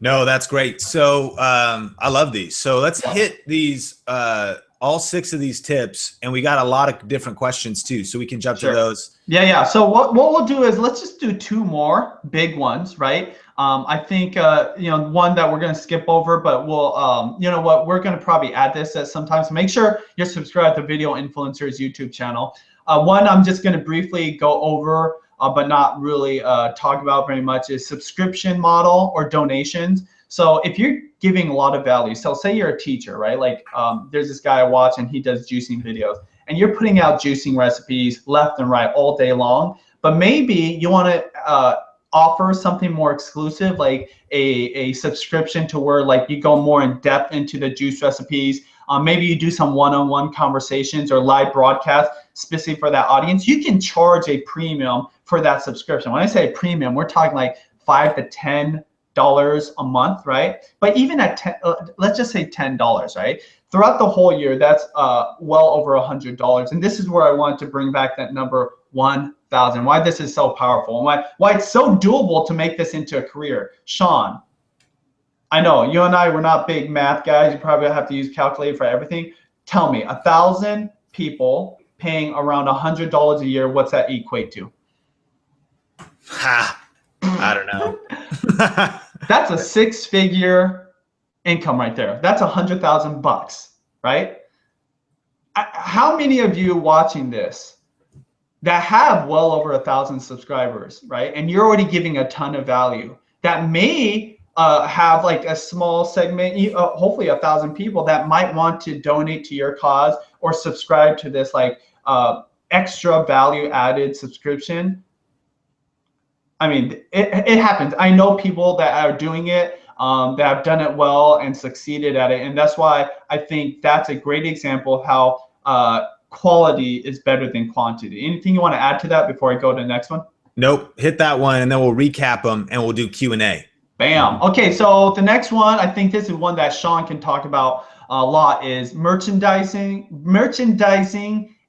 No, that's great. So I love these. So let's hit these, all 6 of these tips, and we got a lot of different questions too, so we can jump to those. Yeah. So what we'll do is let's just do 2 more big ones, right? I think you know, one that we're gonna skip over, but we'll you know what, we're gonna probably add this at sometimes. Make sure you're subscribed to Video Influencers YouTube channel. One I'm just gonna briefly go over, but not really talk about very much, is subscription model or donations. So if you're giving a lot of value, so say you're a teacher, right? Like there's this guy I watch and he does juicing videos, and you're putting out juicing recipes left and right all day long, but maybe you want to offer something more exclusive, like a subscription to where like you go more in depth into the juice recipes. Maybe you do some one-on-one conversations or live broadcasts specific for that audience. You can charge a premium for that subscription. When I say premium, we're talking like $5 to $10 a month, right? But even at let's just say $10, right? Throughout the whole year, that's well over $100. And this is where I want to bring back that number 1,000. Why this is so powerful, and why it's so doable to make this into a career. Sean, I know you and I, we're not big math guys. You probably have to use calculator for everything. Tell me, 1,000 people paying around $100 a year, what's that equate to? Ha, I don't know. That's a 6-figure income right there. That's $100,000, right? How many of you watching this that have well over 1,000 subscribers, right? And you're already giving a ton of value that may have like a small segment, hopefully 1,000 people that might want to donate to your cause or subscribe to this like extra value added subscription. I mean, it happens. I know people that are doing it, that have done it well and succeeded at it. And that's why I think that's a great example of how quality is better than quantity. Anything you want to add to that before I go to the next one? Nope. Hit that one, and then we'll recap them, and we'll do Q&A. Bam. Okay, so the next one, I think this is one that Sean can talk about a lot, is merchandising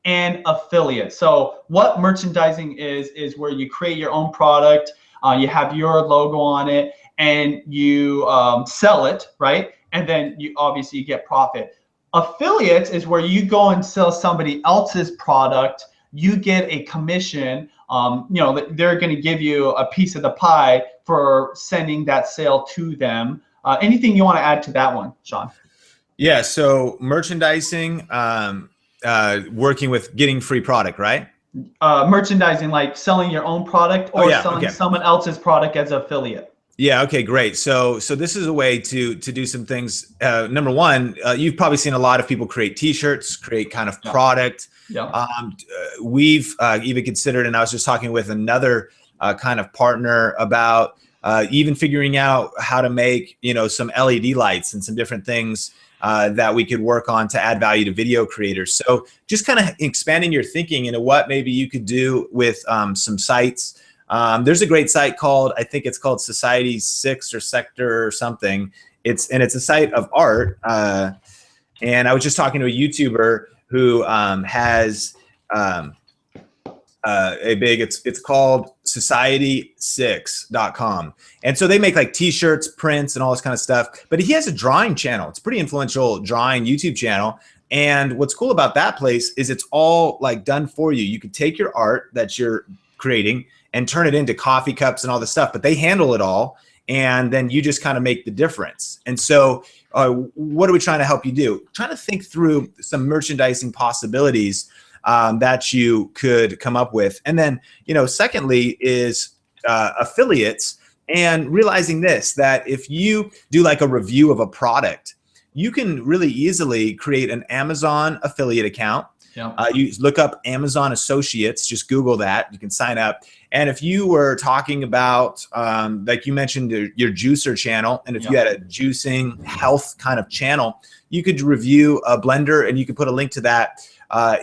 and affiliate. So what merchandising is where you create your own product, you have your logo on it, and you sell it, right? And then you obviously get profit. Affiliates is where you go and sell somebody else's product. You get a commission. You know, they're going to give you a piece of the pie for sending that sale to them. Anything you want to add to that one, Sean? Yeah, so merchandising, working with getting free product, right? Merchandising, like selling your own product or selling someone else's product as an affiliate. Yeah. Okay. Great. So this is a way to do some things. Number one, you've probably seen a lot of people create T-shirts, create kind of product. Yeah. We've even considered, and I was just talking with another kind of partner about even figuring out how to make, you know, some LED lights and some different things that we could work on to add value to video creators. So just kind of expanding your thinking into what maybe you could do with some sites. There's a great site called, I think it's called Society 6 or Sector or something. It's a site of art. And I was just talking to a YouTuber who has it's called society6.com. And so they make like T-shirts, prints, and all this kind of stuff. But he has a drawing channel. It's a pretty influential drawing YouTube channel. And what's cool about that place is it's all like done for you. You could take your art that you're creating and turn it into coffee cups and all this stuff, but they handle it all. And then you just kind of make the difference. And so what are we trying to help you do? Trying to think through some merchandising possibilities that you could come up with. And then, you know, secondly is affiliates, and realizing this, that if you do like a review of a product, you can really easily create an Amazon affiliate account. Yeah. You look up Amazon Associates, just Google that, you can sign up. And if you were talking about, like you mentioned, your juicer channel, and if you had a juicing health kind of channel, you could review a blender, and you could put a link to that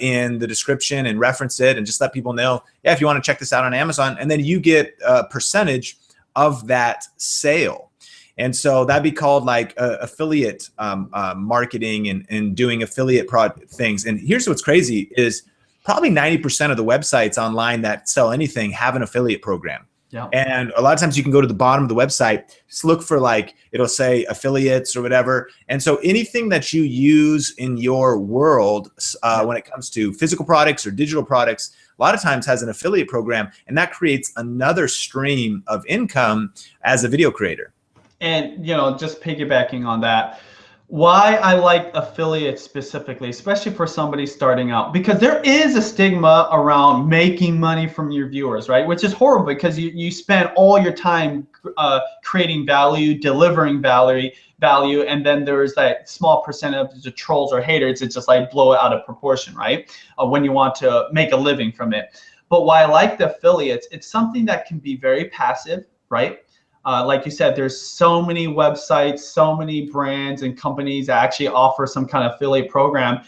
in the description and reference it, and just let people know, yeah, if you want to check this out on Amazon, and then you get a percentage of that sale. And so that'd be called like affiliate marketing and doing affiliate things. And here's what's crazy is probably 90% of the websites online that sell anything have an affiliate program. Yeah. And a lot of times you can go to the bottom of the website, just look for like, it'll say affiliates or whatever. And so anything that you use in your world when it comes to physical products or digital products, a lot of times has an affiliate program, and that creates another stream of income as a video creator. And, you know, just piggybacking on that, why I like affiliates specifically, especially for somebody starting out, because there is a stigma around making money from your viewers, right? Which is horrible, because you spend all your time creating value, delivering value, and then there's that small percentage of trolls or haters. It's just like blow it out of proportion, right? When you want to make a living from it. But why I like the affiliates, it's something that can be very passive, right? Like you said, there's so many websites, so many brands and companies that actually offer some kind of affiliate program.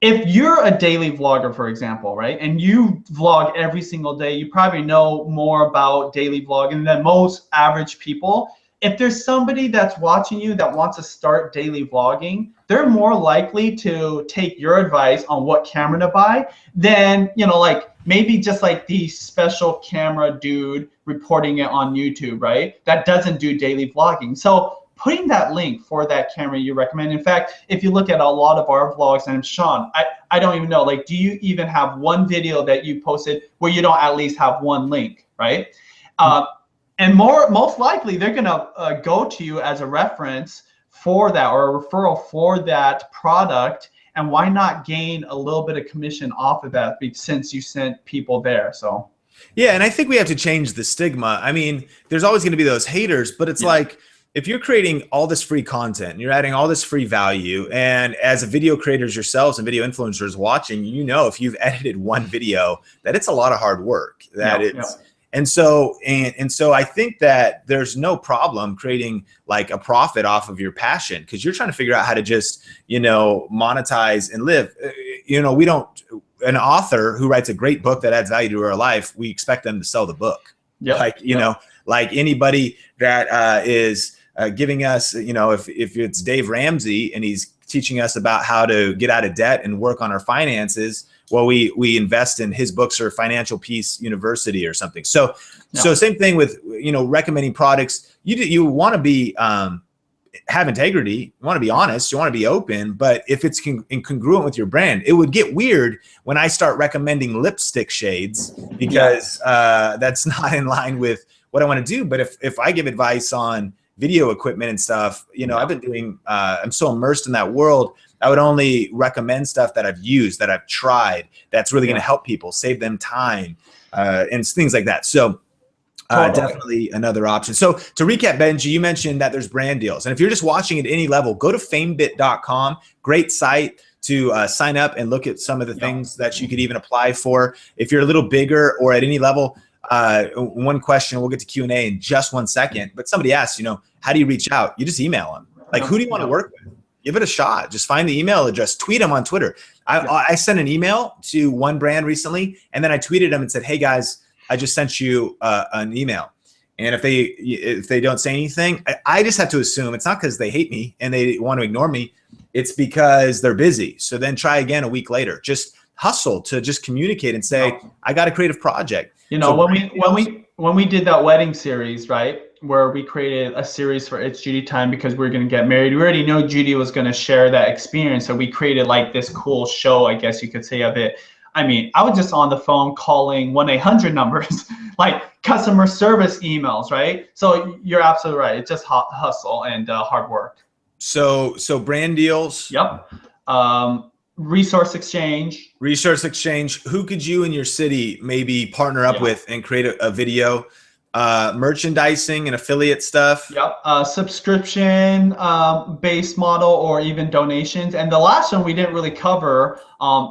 If you're a daily vlogger, for example, right, and you vlog every single day, you probably know more about daily vlogging than most average people. If there's somebody that's watching you that wants to start daily vlogging, they're more likely to take your advice on what camera to buy than, you know, like maybe just like the special camera dude reporting it on YouTube, right? That doesn't do daily vlogging. So putting that link for that camera you recommend. In fact, if you look at a lot of our vlogs, and Sean, I don't even know, like, do you even have one video that you posted where you don't at least have one link, right? And most likely they're gonna go to you as a reference for that, or a referral for that product. And why not gain a little bit of commission off of that since you sent people there? So yeah, and I think we have to change the stigma. I mean, there's always going to be those haters, but it's like, if you're creating all this free content, you're adding all this free value, and as a video creators yourselves and video influencers watching, you know, if you've edited one video, that it's a lot of hard work. And so I think that there's no problem creating like a profit off of your passion, because you're trying to figure out how to just, you know, monetize and live. You know, we don't, an author who writes a great book that adds value to our life, we expect them to sell the book. Like, you know, like anybody that is giving us, you know, if it's Dave Ramsey and he's teaching us about how to get out of debt and work on our finances, well, we invest in his books, or Financial Peace University or something. So same thing with, you know, recommending products. You want to be have integrity. You want to be honest. You want to be open. But if it's incongruent with your brand, it would get weird when I start recommending lipstick shades because that's not in line with what I want to do. But if I give advice on video equipment and stuff, you know, I've been doing, I'm so immersed in that world. I would only recommend stuff that I've used, that I've tried, that's really going to help people, save them time, and things like that. So definitely another option. So to recap, Benji, you mentioned that there's brand deals. And if you're just watching at any level, go to famebit.com. Great site to sign up and look at some of the things that you could even apply for. If you're a little bigger or at any level, one question, we'll get to Q&A in just 1 second, but somebody asked, you know, how do you reach out? You just email them. Like, who do you want to work with? Give it a shot. Just find the email address, tweet them on Twitter. I sent an email to one brand recently, and then I tweeted them and said, hey guys, I just sent you an email. And if they don't say anything, I just have to assume it's not because they hate me and they want to ignore me. It's because they're busy. So then try again a week later. Just hustle to just communicate and say, I got a creative project. You know, when we did that wedding series, right, where we created a series for It's Judy Time because we are going to get married. We already know Judy was going to share that experience. So we created like this cool show, I guess you could say, of it. I mean, I was just on the phone calling 1-800 numbers, like customer service emails, right? So you're absolutely right. It's just hustle and hard work. So brand deals. Yep. Resource exchange. Resource exchange. Who could you in your city maybe partner up with and create a video? Merchandising and affiliate stuff. Yep. Subscription based model or even donations. And the last one we didn't really cover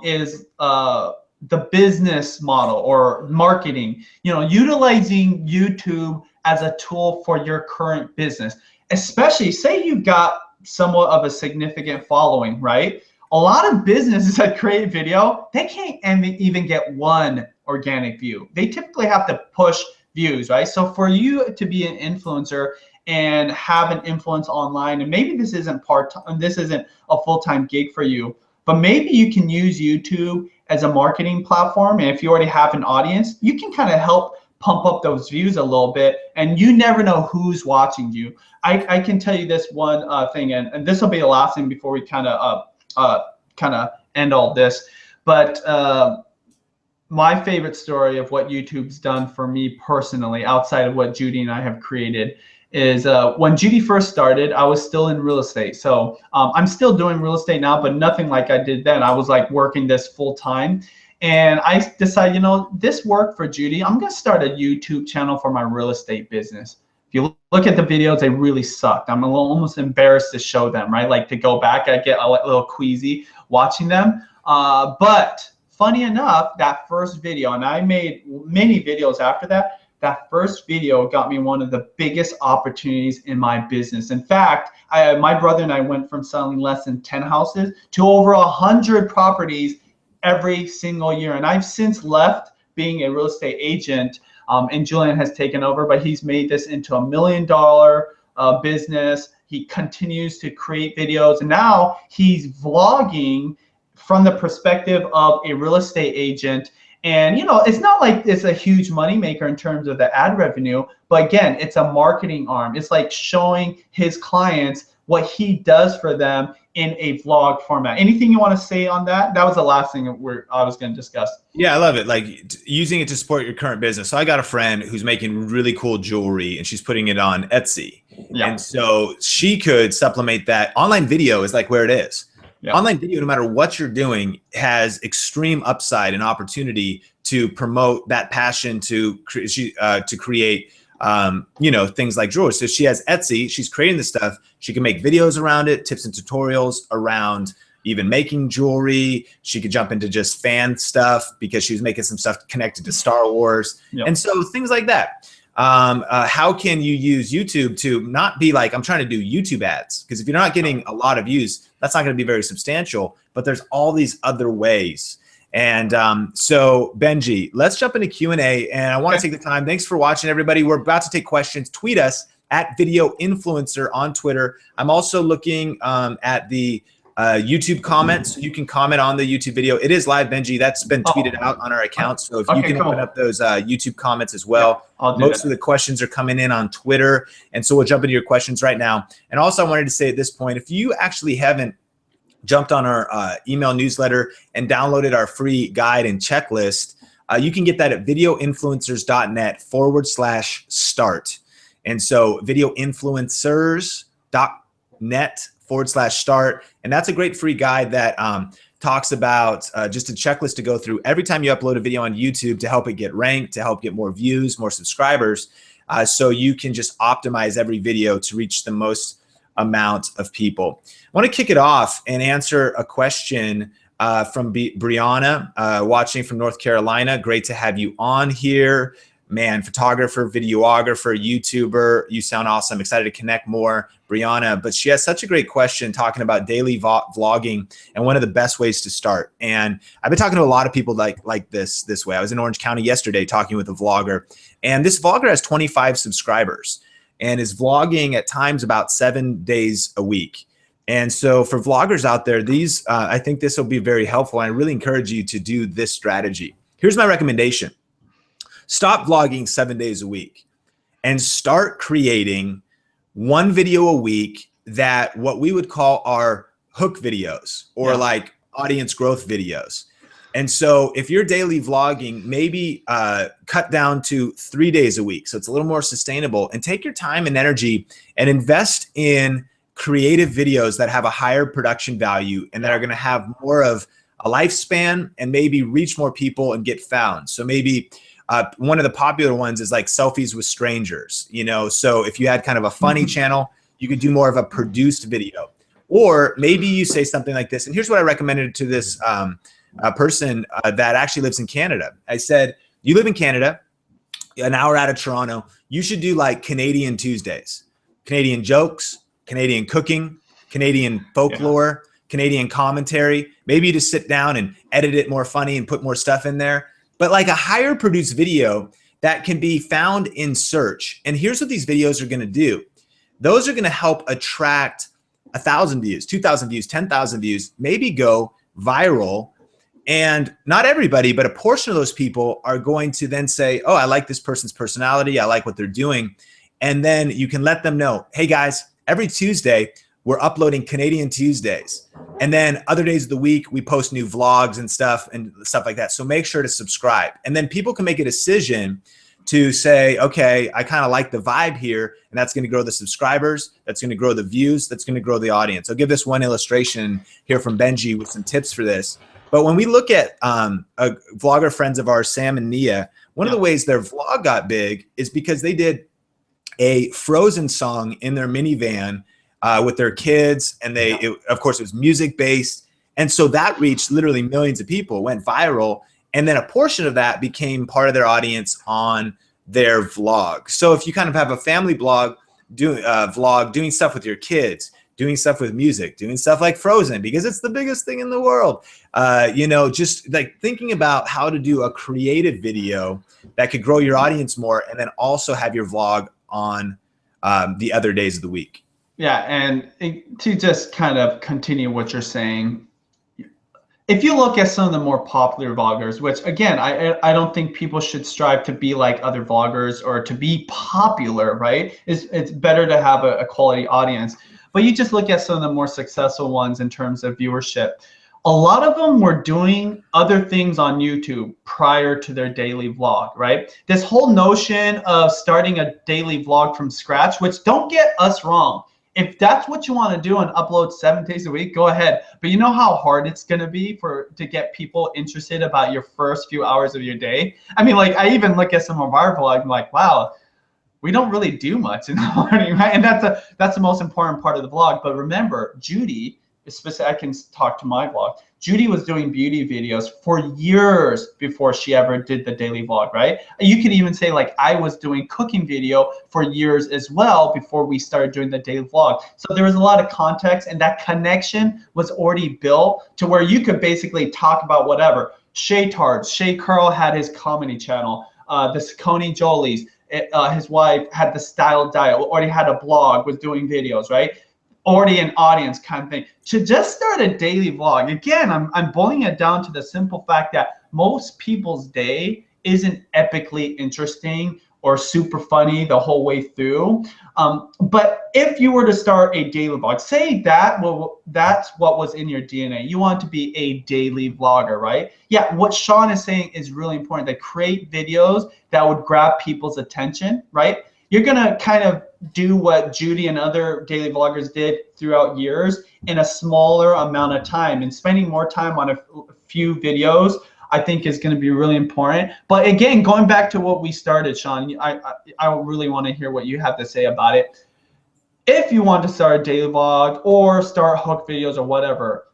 is the business model or marketing. You know, utilizing YouTube as a tool for your current business, especially say you've got somewhat of a significant following, right? A lot of businesses that create video, they can't even get one organic view. They typically have to push views, right? So for you to be an influencer and have an influence online, and maybe this isn't part-time, this isn't a full-time gig for you, but maybe you can use YouTube as a marketing platform. And if you already have an audience, you can kind of help pump up those views a little bit, and you never know who's watching you. I can tell you this one thing, and this will be the last thing before we kind of end all this, but my favorite story of what YouTube's done for me personally, outside of what Judy and I have created, is when Judy first started, I was still in real estate. So I'm still doing real estate now, but nothing like I did then. I was like working this full time. And I decided, you know, this worked for Judy. I'm going to start a YouTube channel for my real estate business. If you look at the videos, they really sucked. I'm almost embarrassed to show them, right? Like to go back, I get a little queasy watching them. But funny enough, that first video, and I made many videos after that, that first video got me one of the biggest opportunities in my business. In fact, my brother and I went from selling less than 10 houses to over 100 properties every single year. And I've since left being a real estate agent, and Julian has taken over, but he's made this into $1 million business. He continues to create videos, and now he's vlogging from the perspective of a real estate agent. And you know, it's not like it's a huge money maker in terms of the ad revenue, but again, it's a marketing arm. It's like showing his clients what he does for them in a vlog format. Anything you want to say on that? That was the last thing I was going to discuss. Yeah, I love it. Like using it to support your current business. So I got a friend who's making really cool jewelry and she's putting it on Etsy. Yeah. And so she could supplement that. Online video is like where it is. Yeah. Online video, no matter what you're doing, has extreme upside and opportunity to promote that passion to create, you know, things like drawers. So she has Etsy. She's creating this stuff. She can make videos around it, tips and tutorials around even making jewelry. She could jump into just fan stuff because she was making some stuff connected to Star Wars. Yep. And so things like that. How can you use YouTube to not be like, I'm trying to do YouTube ads? Because if you're not getting a lot of views, that's not going to be very substantial, but there's all these other ways. And so Benji, let's jump into Q&A, and I want to take the time. Thanks for watching, everybody. We're about to take questions. Tweet us at Video Influencer on Twitter. I'm also looking at the YouTube comments. You can comment on the YouTube video. It is live, Benji. That's been tweeted out on our account. So if you can open up those YouTube comments as well. I'll do Most of the questions are coming in on Twitter. And so we'll jump into your questions right now. And also I wanted to say at this point, if you actually haven't jumped on our email newsletter and downloaded our free guide and checklist, you can get that at videoinfluencers.net/start. And so videoinfluencers.net/start. And that's a great free guide that talks about just a checklist to go through every time you upload a video on YouTube to help it get ranked, to help get more views, more subscribers. So you can just optimize every video to reach the most amount of people. I want to kick it off and answer a question from Brianna, watching from North Carolina. Great to have you on here. Man, photographer, videographer, YouTuber, you sound awesome. Excited to connect more, Brianna. But she has such a great question talking about daily vlogging and one of the best ways to start. And I've been talking to a lot of people like this way. I was in Orange County yesterday talking with a vlogger, and this vlogger has 25 subscribers and is vlogging at times about 7 days a week. And so for vloggers out there, I think this will be very helpful. And I really encourage you to do this strategy. Here's my recommendation. Stop vlogging 7 days a week and start creating one video a week that what we would call our hook videos or like audience growth videos. And so if you're daily vlogging, maybe cut down to 3 days a week. So it's a little more sustainable, and take your time and energy and invest in creative videos that have a higher production value and that are going to have more of a lifespan and maybe reach more people and get found. So maybe one of the popular ones is like selfies with strangers, you know? So if you had kind of a funny channel, you could do more of a produced video. Or maybe you say something like this. And here's what I recommended to this person that actually lives in Canada. I said, you live in Canada, an hour out of Toronto, you should do like Canadian Tuesdays, Canadian jokes, Canadian cooking, Canadian folklore, Canadian commentary. Maybe you just sit down and edit it more funny and put more stuff in there. But like a higher produced video that can be found in search. And here's what these videos are going to do. Those are going to help attract 1,000 views, 2,000 views, 10,000 views, maybe go viral. And not everybody, but a portion of those people are going to then say, oh, I like this person's personality. I like what they're doing. And then you can let them know, hey guys, every Tuesday, we're uploading Canadian Tuesdays. And then other days of the week, we post new vlogs and stuff like that. So make sure to subscribe. And then people can make a decision to say, okay, I kind of like the vibe here, and that's going to grow the subscribers. That's going to grow the views. That's going to grow the audience. I'll give this one illustration here from Benji with some tips for this. But when we look at vlogger friends of ours, Sam and Nia, one of the ways their vlog got big is because they did a Frozen song in their minivan with their kids, and of course it was music based, and so that reached literally millions of people, went viral, and then a portion of that became part of their audience on their vlog. So if you kind of have a family vlog doing stuff with your kids, doing stuff with music, doing stuff like Frozen because it's the biggest thing in the world, you know, just like thinking about how to do a creative video that could grow your audience more, and then also have your vlog on the other days of the week. Yeah, and to just kind of continue what you're saying, if you look at some of the more popular vloggers, which again, I don't think people should strive to be like other vloggers or to be popular, right? It's better to have a quality audience. But you just look at some of the more successful ones in terms of viewership. A lot of them were doing other things on YouTube prior to their daily vlog, right? This whole notion of starting a daily vlog from scratch, which don't get us wrong. If that's what you want to do and upload 7 days a week, go ahead. But you know how hard it's going to be to get people interested about your first few hours of your day? I mean, like, I even look at some of our vlogs, I'm like, wow, we don't really do much in the morning, right? And that's the most important part of the vlog. But remember, Judy, I can talk to my vlog. Judy was doing beauty videos for years before she ever did the daily vlog, right? You could even say like I was doing cooking video for years as well before we started doing the daily vlog. So there was a lot of context, and that connection was already built to where you could basically talk about whatever. Shay Tards, Shay Curl had his comedy channel. The Coney Jolies, his wife had the Style Diet, already had a blog, was doing videos, right? already an audience kind of thing, to just start a daily vlog. Again, I'm boiling it down to the simple fact that most people's day isn't epically interesting or super funny the whole way through. But if you were to start a daily vlog, say that, well, that's what was in your DNA. You want to be a daily vlogger, right? Yeah, what Sean is saying is really important. That create videos that would grab people's attention, right? You're gonna kind of do what Judy and other daily vloggers did throughout years in a smaller amount of time, and spending more time on a few videos, I think, is going to be really important. But again, going back to what we started, Sean, I really want to hear what you have to say about it. If you want to start a daily vlog or start hook videos or whatever,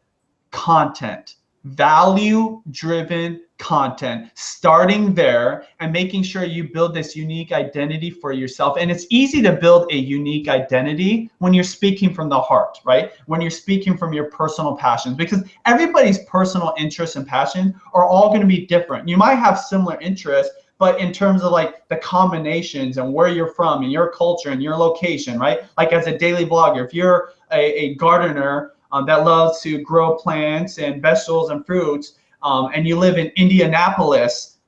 content, value-driven content, starting there and making sure you build this unique identity for yourself. And it's easy to build a unique identity when you're speaking from the heart, right? When you're speaking from your personal passions, because everybody's personal interests and passions are all going to be different. You might have similar interests, but in terms of like the combinations and where you're from and your culture and your location, right? Like as a daily vlogger, if you're a gardener that loves to grow plants and vegetables and fruits, and you live in Indianapolis,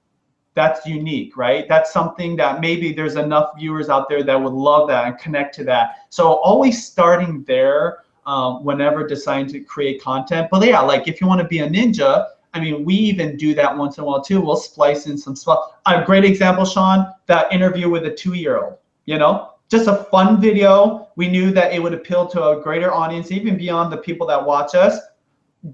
that's unique, right? That's something that maybe there's enough viewers out there that would love that and connect to that. So always starting there whenever deciding to create content. But yeah, like if you want to be a ninja, I mean, we even do that once in a while too. We'll splice in some stuff. A great example, Sean, that interview with a 2-year-old, you know? Just a fun video. We knew that it would appeal to a greater audience, even beyond the people that watch us.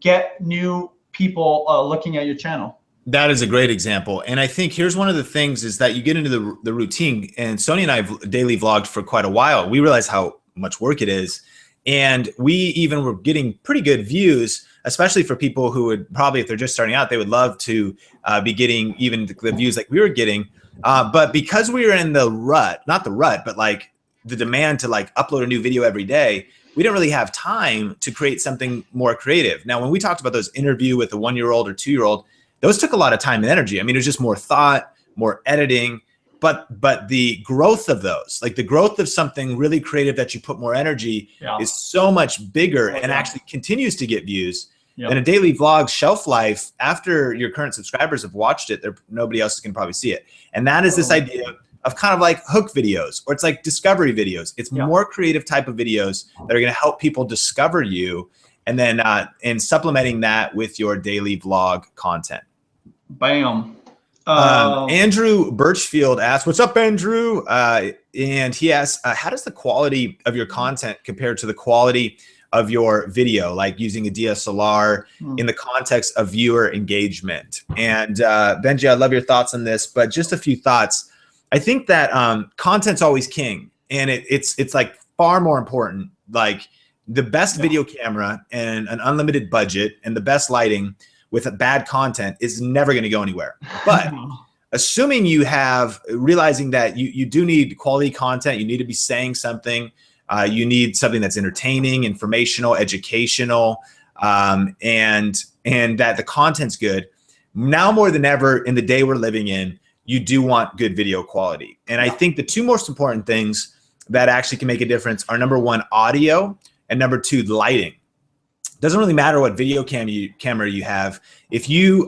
Get new people looking at your channel. That is a great example. And I think here's one of the things is that you get into the routine, and Sony and I have daily vlogged for quite a while. We realize how much work it is. And we even were getting pretty good views, especially for people who would probably, if they're just starting out, they would love to be getting even the views like we were getting. But because we were in the rut, not the rut, but like the demand to like upload a new video every day, we didn't really have time to create something more creative. Now, when we talked about those interview with a 1-year-old or 2-year-old, those took a lot of time and energy. I mean, it was just more thought, more editing, but the growth of those, like the growth of something really creative that you put more energy is so much bigger and actually continues to get views. And a daily vlog shelf life, after your current subscribers have watched it, nobody else can probably see it. And that is this idea of kind of like hook videos, or it's like discovery videos. It's more creative type of videos that are going to help people discover you, and then and supplementing that with your daily vlog content. Bam. Andrew Birchfield asks, "What's up, Andrew?" And he asks, "How does the quality of your content compare to the quality of your video, like using a DSLR in the context of viewer engagement?" And Benji, I'd love your thoughts on this, but just a few thoughts. I think that content's always king, and it's like far more important. Like the best video camera and an unlimited budget and the best lighting with a bad content is never going to go anywhere. But assuming you have, realizing that you do need quality content, you need to be saying something, you need something that's entertaining, informational, educational, and that the content's good. Now more than ever in the day we're living in, you do want good video quality. And I think the two most important things that actually can make a difference are, number one, audio, and number two, lighting. Doesn't really matter what video camera you have. If you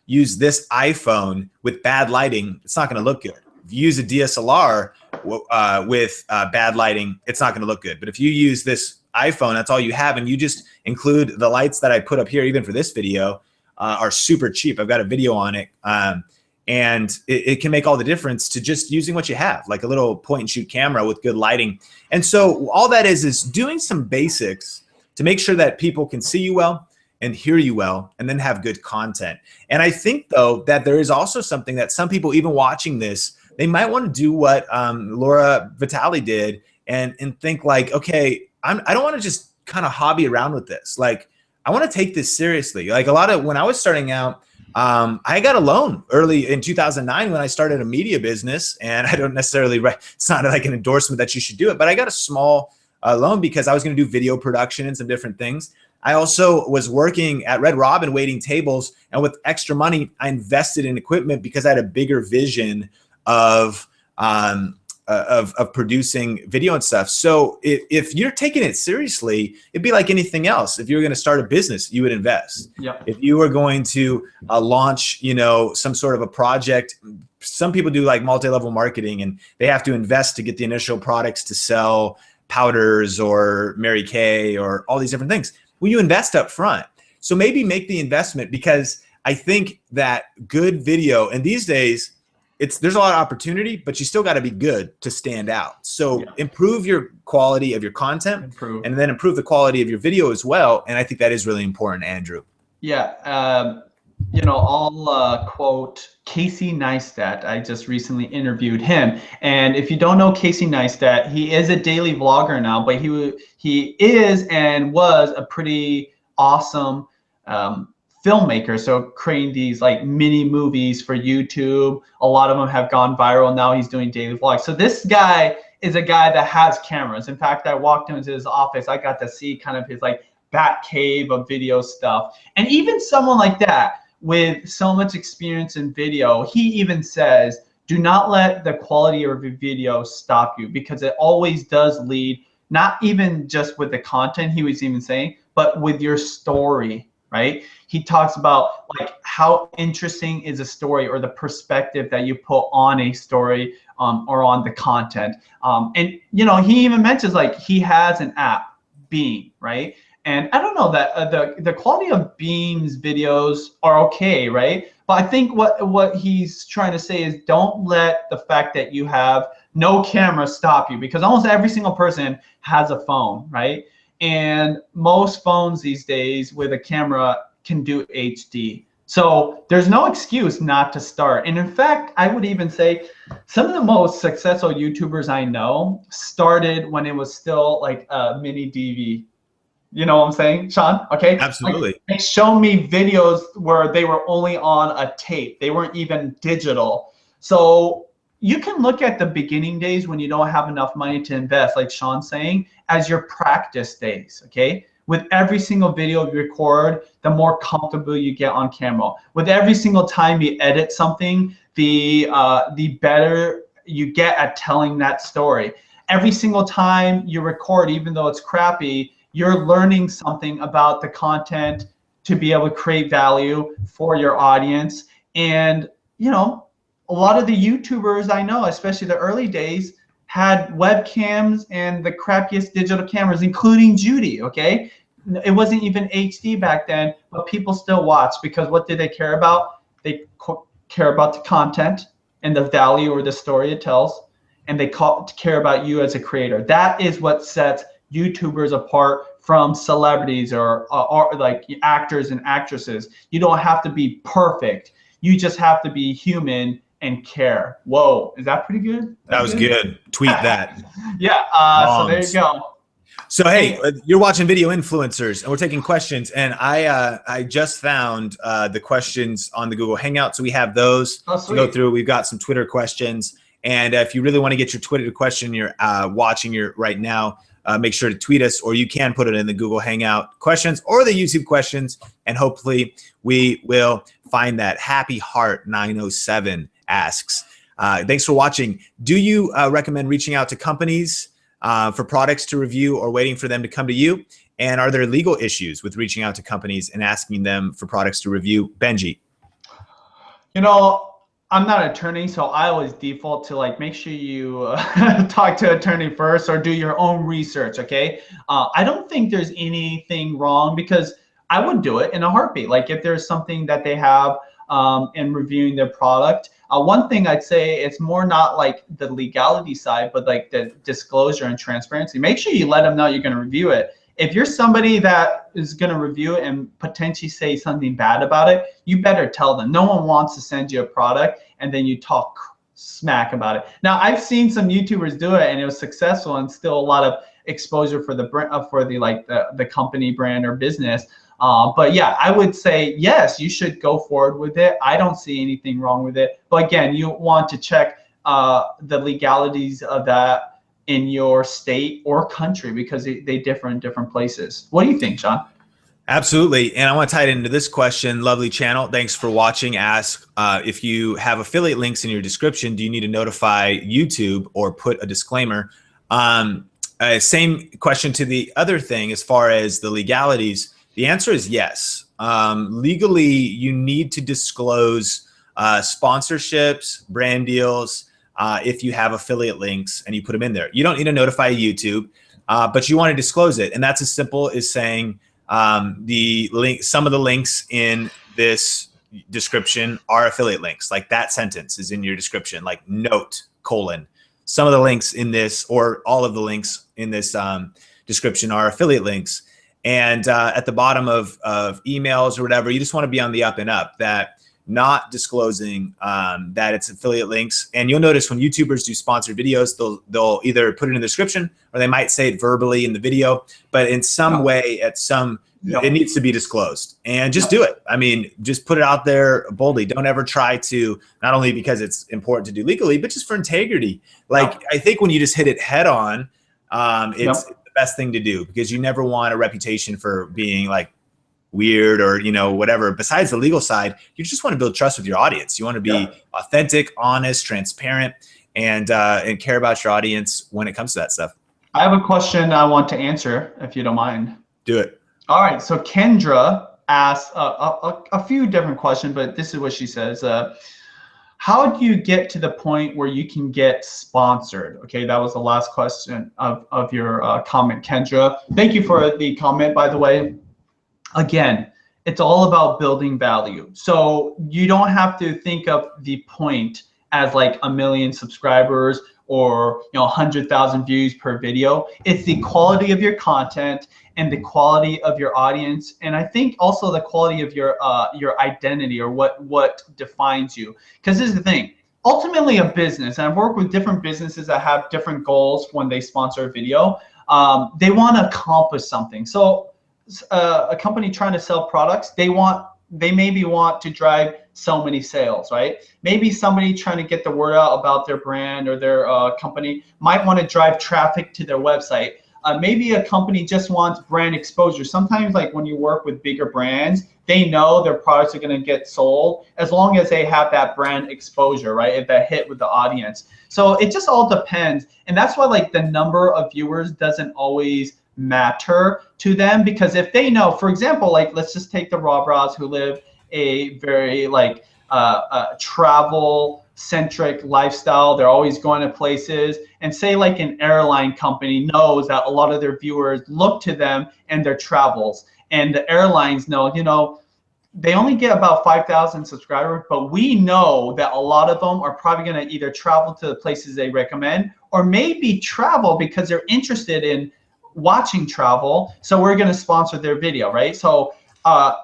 use this iPhone with bad lighting, it's not going to look good. If you use a DSLR with bad lighting, it's not going to look good. But if you use this iPhone, that's all you have, and you just include the lights that I put up here, even for this video, are super cheap. I've got a video on it, and it can make all the difference to just using what you have, like a little point and shoot camera with good lighting. And so all that is doing some basics to make sure that people can see you well and hear you well, and then have good content. And I think, though, that there is also something that some people, even watching this, they might want to do what Laura Vitale did and think like, okay, I don't want to just kind of hobby around with this. Like, I want to take this seriously. Like when I was starting out, I got a loan early in 2009 when I started a media business, and I don't necessarily, it's not like an endorsement that you should do it, but I got a small loan because I was going to do video production and some different things. I also was working at Red Robin waiting tables, and with extra money, I invested in equipment because I had a bigger vision of of producing video and stuff. So if you're taking it seriously, it'd be like anything else. If you were going to start a business, you would invest. Yep. If you were going to launch, some sort of a project, some people do like multi-level marketing and they have to invest to get the initial products to sell, powders or Mary Kay or all these different things. Well, you invest up front. So maybe make the investment, because I think that good video, and these days there's a lot of opportunity, but you still got to be good to stand out. So improve your quality of your content, and then improve the quality of your video as well. And I think that is really important, Andrew. Yeah. I'll quote Casey Neistat. I just recently interviewed him. And if you don't know Casey Neistat, he is a daily vlogger now, but he is and was a pretty awesome filmmaker. So creating these like mini movies for YouTube. A lot of them have gone viral. Now he's doing daily vlogs. So this guy is a guy that has cameras. In fact, I walked into his office. I got to see kind of his like bat cave of video stuff. And even someone like that with so much experience in video, he even says, do not let the quality of your video stop you, because it always does lead, not even just with the content he was even saying, but with your story, right? He talks about like how interesting is a story, or the perspective that you put on a story or on the content. And he even mentions like he has an app, Beam, right? And I don't know that the quality of Beam's videos are okay, right? But I think what he's trying to say is don't let the fact that you have no camera stop you, because almost every single person has a phone, right? And most phones these days with a camera can do HD. So there's no excuse not to start. And in fact, I would even say some of the most successful YouTubers I know started when it was still like a mini DV. You know what I'm saying, Sean? Okay. Absolutely. Like, they show me videos where they were only on a tape. They weren't even digital. So you can look at the beginning days when you don't have enough money to invest, like Sean's saying, as your practice days, okay? With every single video you record, the more comfortable you get on camera. With every single time you edit something, the better you get at telling that story. Every single time you record, even though it's crappy, you're learning something about the content to be able to create value for your audience. And, a lot of the YouTubers I know, especially the early days, had webcams and the crappiest digital cameras, including Judy, okay? It wasn't even HD back then, but people still watch, because what did they care about? They care about the content and the value or the story it tells, and they care about you as a creator. That is what sets YouTubers apart from celebrities or like actors and actresses. You don't have to be perfect. You just have to be human and care. Whoa, is that pretty good? That was good. Tweet that. Yeah, so there you go. So hey, you're watching Video Influencers, and we're taking questions. And I just found the questions on the Google Hangout, so we have those to go through. We've got some Twitter questions, and if you really want to get your Twitter question, you're watching right now, make sure to tweet us, or you can put it in the Google Hangout questions or the YouTube questions, and hopefully we will find that. Happy Heart 907 asks, thanks for watching. Do you recommend reaching out to companies for products to review, or waiting for them to come to you? And are there legal issues with reaching out to companies and asking them for products to review? Benji. I'm not an attorney, so I always default to like make sure you talk to an attorney first, or do your own research, okay? I don't think there's anything wrong, because I would do it in a heartbeat. Like if there's something that they have in reviewing their product, one thing I'd say, it's more not like the legality side, but like the disclosure and transparency. Make sure you let them know you're going to review it. If you're somebody that is going to review it and potentially say something bad about it, you better tell them. No one wants to send you a product and then you talk smack about it. Now, I've seen some YouTubers do it and it was successful, and still a lot of exposure for the company brand or business. But yeah, I would say yes, you should go forward with it. I don't see anything wrong with it. But again, you want to check the legalities of that in your state or country, because they differ in different places. What do you think, Sean? Absolutely. And I want to tie it into this question. Lovely channel. Thanks for watching. Ask if you have affiliate links in your description, do you need to notify YouTube or put a disclaimer? Same question to the other thing as far as the legalities. The answer is yes. Legally, you need to disclose sponsorships, brand deals, if you have affiliate links and you put them in there. You don't need to notify YouTube, but you want to disclose it. And that's as simple as saying, the link, some of the links in this description are affiliate links. Like that sentence is in your description, like note, colon. Some of the links in this, or all of the links in this description are affiliate links. And at the bottom of emails or whatever, you just want to be on the up and up, that not disclosing that it's affiliate links. And you'll notice when YouTubers do sponsored videos, they'll either put it in the description or they might say it verbally in the video, but in some way, it needs to be disclosed. And just do it. I mean, just put it out there boldly. Don't ever try to, not only because it's important to do legally, but just for integrity. Like, I think when you just hit it head on, it's the best thing to do, because you never want a reputation for being like weird or, you know, whatever. Besides the legal side, you just want to build trust with your audience. You want to be authentic, honest, transparent, and care about your audience when it comes to that stuff. I have a question I want to answer, if you don't mind. Do it. All right. So Kendra asked a few different questions, but this is what she says. How do you get to the point where you can get sponsored? Okay, that was the last question of your comment, Kendra. Thank you for the comment, by the way. Again, it's all about building value. So you don't have to think of the point as like 1 million subscribers or 100,000 views per video. It's the quality of your content and the quality of your audience, and I think also the quality of your identity, or what defines you. Because this is the thing. Ultimately, a business, and I've worked with different businesses that have different goals when they sponsor a video. They want to accomplish something. So a company trying to sell products, they maybe want to drive so many sales, right? Maybe somebody trying to get the word out about their brand or their company might want to drive traffic to their website. Maybe a company just wants brand exposure. Sometimes, like when you work with bigger brands, they know their products are going to get sold as long as they have that brand exposure, right? If that hit with the audience. So it just all depends. And that's why like the number of viewers doesn't always matter to them, because if they know, for example, like let's just take the Raw Bras who live a very like travel centric lifestyle. They're always going to places, and say like an airline company knows that a lot of their viewers look to them and their travels, and the airlines know, they only get about 5,000 subscribers, but we know that a lot of them are probably going to either travel to the places they recommend, or maybe travel because they're interested in watching travel, so we're going to sponsor their video, right? So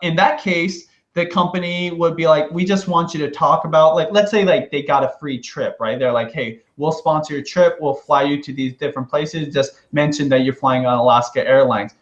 in that case, the company would be like, we just want you to talk about, like, let's say like they got a free trip, right? They're like, hey, we'll sponsor your trip, we'll fly you to these different places, just mention that you're flying on Alaska Airlines.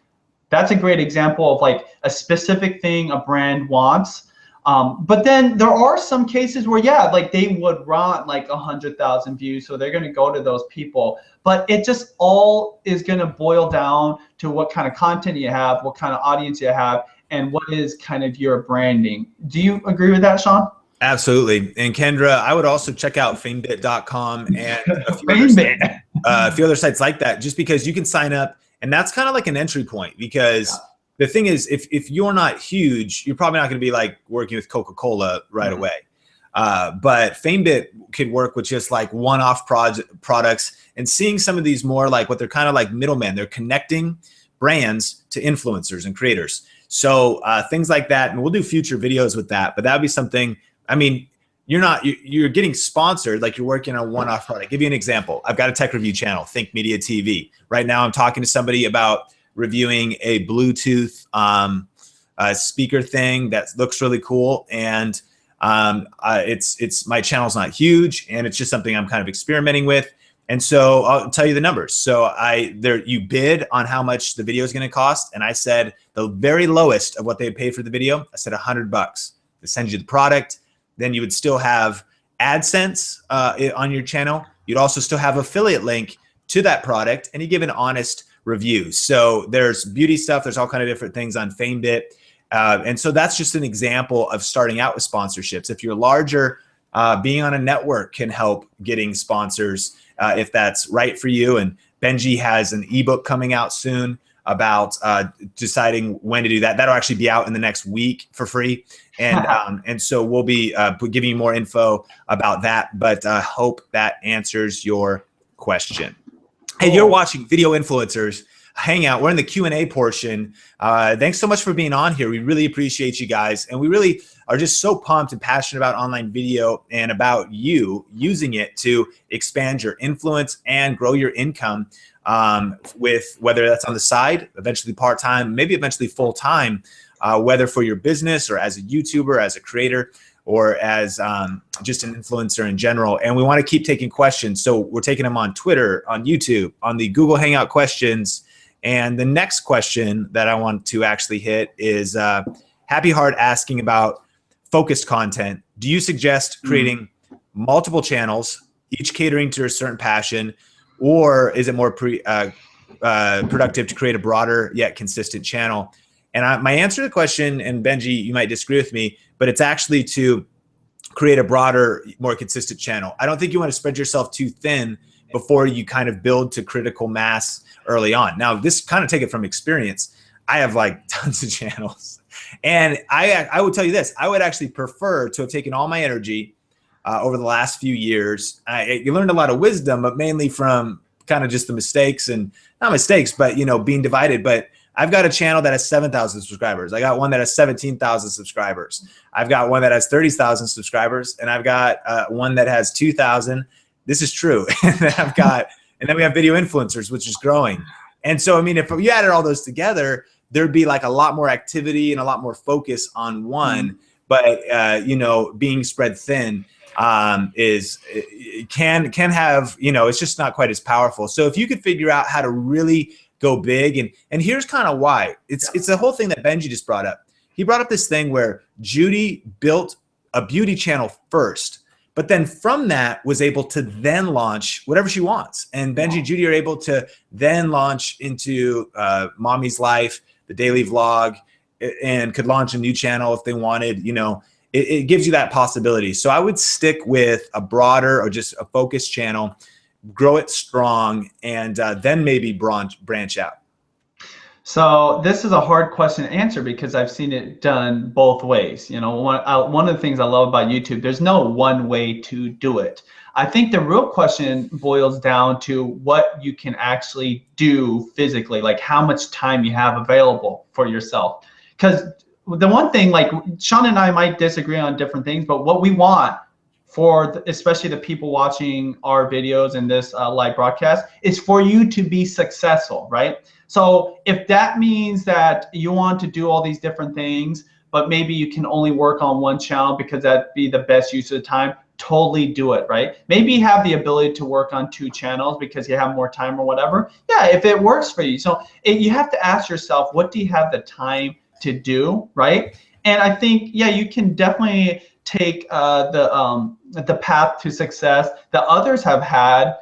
That's a great example of like a specific thing a brand wants. But then there are some cases where, yeah, like they would want like 100,000 views, so they're gonna go to those people. But it just all is gonna boil down to what kind of content you have, what kind of audience you have, and what is kind of your branding. Do you agree with that, Sean? Absolutely. And Kendra, I would also check out famebit.com and a few other sites like that, just because you can sign up, and that's kind of like an entry point, because the thing is, if you're not huge, you're probably not going to be like working with Coca-Cola right away. But FameBit could work with just like one-off products, and seeing some of these more like what they're kind of like middlemen. They're connecting brands to influencers and creators. So things like that, and we'll do future videos with that. But that would be something. I mean, you're getting sponsored, like you're working on a one-off product. I'll give you an example. I've got a tech review channel, Think Media TV. Right now, I'm talking to somebody about reviewing a Bluetooth speaker thing that looks really cool, and it's my channel's not huge, and it's just something I'm kind of experimenting with. And so I'll tell you the numbers. So you bid on how much the video is going to cost, and I said the very lowest of what they pay for the video. I said $100. They send you the product. Then you would still have AdSense on your channel. You'd also still have affiliate link to that product, and you give an honest reviews. So there's beauty stuff. There's all kind of different things on FameBit. And so that's just an example of starting out with sponsorships. If you're larger, being on a network can help getting sponsors if that's right for you. And Benji has an ebook coming out soon about deciding when to do that. That'll actually be out in the next week for free. And so we'll be giving you more info about that, but hope that answers your question. Hey, you're watching Video Influencers Hangout. We're in the Q&A portion. Thanks so much for being on here. We really appreciate you guys. And we really are just so pumped and passionate about online video and about you using it to expand your influence and grow your income with whether that's on the side, eventually part-time, maybe eventually full-time, whether for your business or as a YouTuber, as a creator, or as just an influencer in general. And we want to keep taking questions. So we're taking them on Twitter, on YouTube, on the Google Hangout questions. And the next question that I want to actually hit is Happy Heart asking about focused content. Do you suggest creating multiple channels, each catering to a certain passion, or is it more productive to create a broader yet consistent channel? And my answer to the question, and Benji, you might disagree with me, but it's actually to create a broader, more consistent channel. I don't think you want to spread yourself too thin before you kind of build to critical mass early on. Now, this kind of take it from experience. I have like tons of channels. And I would tell you this, I would actually prefer to have taken all my energy over the last few years. You learned a lot of wisdom, but mainly from kind of just the mistakes and not mistakes, but being divided. But I've got a channel that has 7,000 subscribers. I got one that has 17,000 subscribers. I've got one that has 30,000 subscribers, and I've got one that has 2,000. This is true. And then we have Video Influencers, which is growing. And so, I mean, if you added all those together, there'd be like a lot more activity and a lot more focus on one. But being spread thin can have, it's just not quite as powerful. So if you could figure out how to really go big, and here's kind of why. It's the whole thing that Benji just brought up. He brought up this thing where Judy built a beauty channel first, but then from that was able to then launch whatever she wants. And Benji and Judy are able to then launch into Mommy's Life, the daily vlog, and could launch a new channel if they wanted. It gives you that possibility. So I would stick with a broader or just a focused channel, grow it strong, and then maybe branch out. So this is a hard question to answer because I've seen it done both ways. One of the things I love about YouTube, there's no one way to do it. I think the real question boils down to what you can actually do physically, like how much time you have available for yourself. Because the one thing, like Sean and I might disagree on different things, but what we want for especially the people watching our videos and this live broadcast is for you to be successful, right? So if that means that you want to do all these different things, but maybe you can only work on one channel because that'd be the best use of the time, totally do it, right? Maybe you have the ability to work on 2 channels because you have more time or whatever. Yeah, if it works for you. So you have to ask yourself, what do you have the time to do, right? And I think, yeah, you can definitely take the path to success that others have had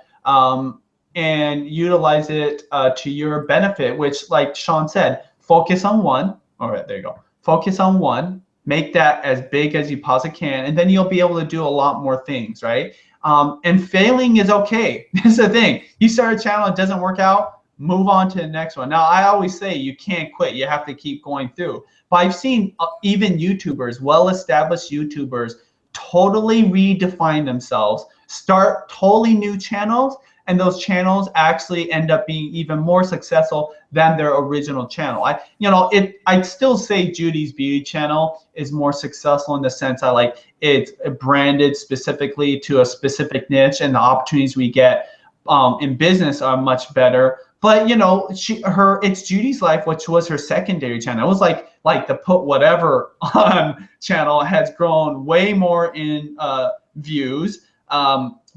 and utilize it to your benefit, which, like Sean said, focus on one. All right, there you go. Focus on one, make that as big as you possibly can, and then you'll be able to do a lot more things, right? And failing is okay. This is the thing. You start a channel, it doesn't work out, move on to the next one. Now, I always say you can't quit. You have to keep going through. But I've seen even YouTubers, well-established YouTubers, totally redefine themselves, start totally new channels, and those channels actually end up being even more successful than their original channel. I'd still say Judy's beauty channel is more successful in the sense that it's branded specifically to a specific niche, and the opportunities we get in business are much better. But it's Judy's Life, which was her secondary channel. It was like the Put Whatever on channel has grown way more in views.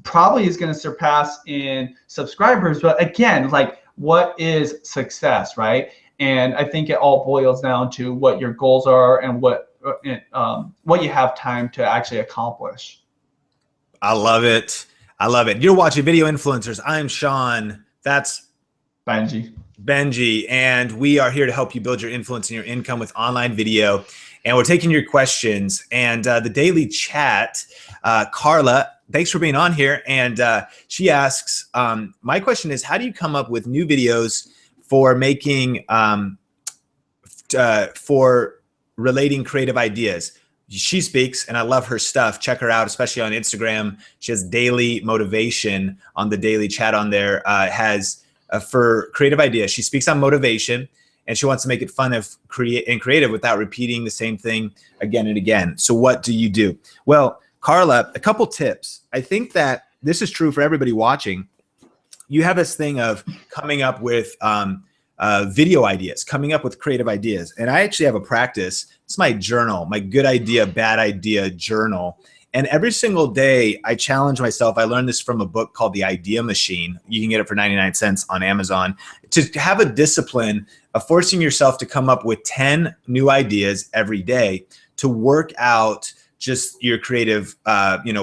Probably is going to surpass in subscribers. But again, what is success, right? And I think it all boils down to what your goals are and what you have time to actually accomplish. I love it. I love it. You're watching Video Influencers. I'm Sean. That's Benji. Benji, and we are here to help you build your influence and your income with online video. And we're taking your questions. And the daily chat, Carla, thanks for being on here. And she asks, my question is, how do you come up with new videos for making, for relating creative ideas? She speaks, and I love her stuff. Check her out, especially on Instagram. She has daily motivation on the daily chat on there, has for creative ideas. She speaks on motivation, and she wants to make it fun and creative without repeating the same thing again and again. So what do you do? Well, Carla, a couple tips. I think that this is true for everybody watching. You have this thing of coming up with video ideas, coming up with creative ideas. And I actually have a practice. It's my journal, my good idea, bad idea journal. And every single day I challenge myself. I learned this from a book called The Idea Machine. You can get it for 99 cents on Amazon. To have a discipline of forcing yourself to come up with 10 new ideas every day to work out just your creative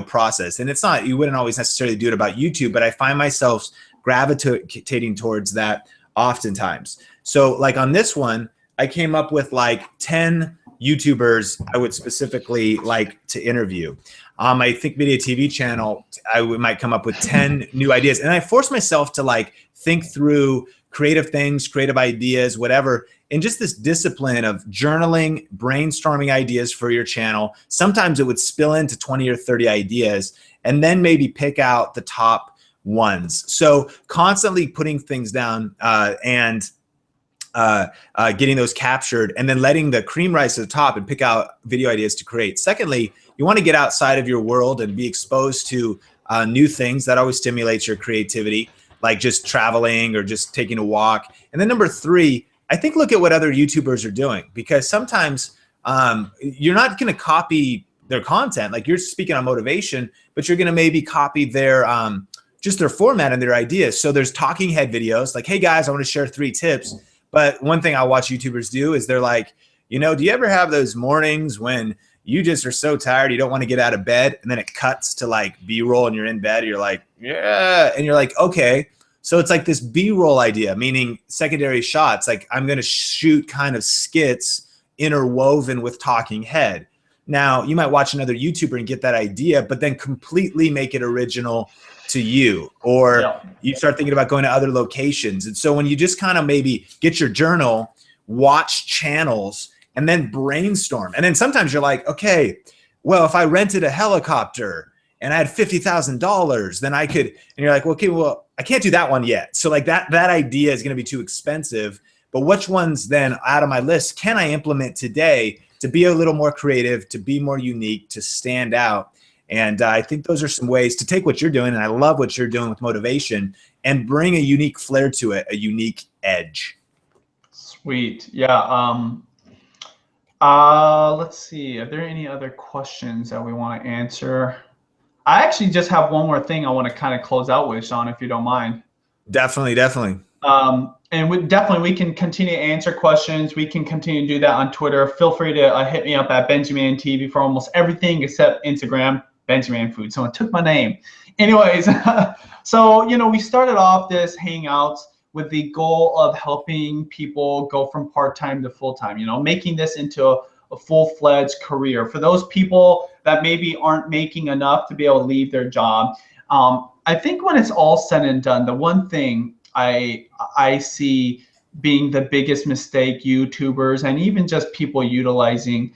process. And it's not, you wouldn't always necessarily do it about YouTube, but I find myself gravitating towards that oftentimes. So like on this one, I came up with like 10 YouTubers I would specifically like to interview. On my Think Media TV channel, I might come up with 10 new ideas. And I force myself to like think through creative things, creative ideas, whatever. And just this discipline of journaling, brainstorming ideas for your channel. Sometimes it would spill into 20 or 30 ideas, and then maybe pick out the top ones. So constantly putting things down and getting those captured, and then letting the cream rise to the top and pick out video ideas to create. Secondly, you want to get outside of your world and be exposed to new things. That always stimulates your creativity, like just traveling or just taking a walk. And then number three, I think look at what other YouTubers are doing, because sometimes you're not going to copy their content. Like you're speaking on motivation, but you're going to maybe copy their just their format and their ideas. So there's talking head videos like, hey guys, I want to share 3 tips. But one thing I watch YouTubers do is they're like, do you ever have those mornings when you just are so tired, you don't want to get out of bed, and then it cuts to like B-roll and you're in bed, and you're like, yeah, and you're like, okay. So it's like this B-roll idea, meaning secondary shots. Like I'm going to shoot kind of skits interwoven with talking head. Now you might watch another YouTuber and get that idea, but then completely make it original to you, or you start thinking about going to other locations. And so when you just kind of maybe get your journal, watch channels, and then brainstorm. And then sometimes you're like, okay, well, if I rented a helicopter and I had $50,000, then I could, and you're like, well, okay, well, I can't do that one yet. So like that idea is going to be too expensive, but which ones then out of my list can I implement today to be a little more creative, to be more unique, to stand out? And I think those are some ways to take what you're doing, and I love what you're doing with motivation, and bring a unique flair to it, a unique edge. Sweet. Yeah. Let's see. Are there any other questions that we want to answer? I actually just have one more thing I want to kind of close out with, Sean, if you don't mind. Definitely, definitely. And we can continue to answer questions. We can continue to do that on Twitter. Feel free to hit me up at Benjamin TV for almost everything except Instagram. Benjamin Food. Someone took my name. Anyways, so we started off this Hangouts with the goal of helping people go from part-time to full-time. Making this into a full-fledged career for those people that maybe aren't making enough to be able to leave their job. I think when it's all said and done, the one thing I see being the biggest mistake YouTubers and even just people utilizing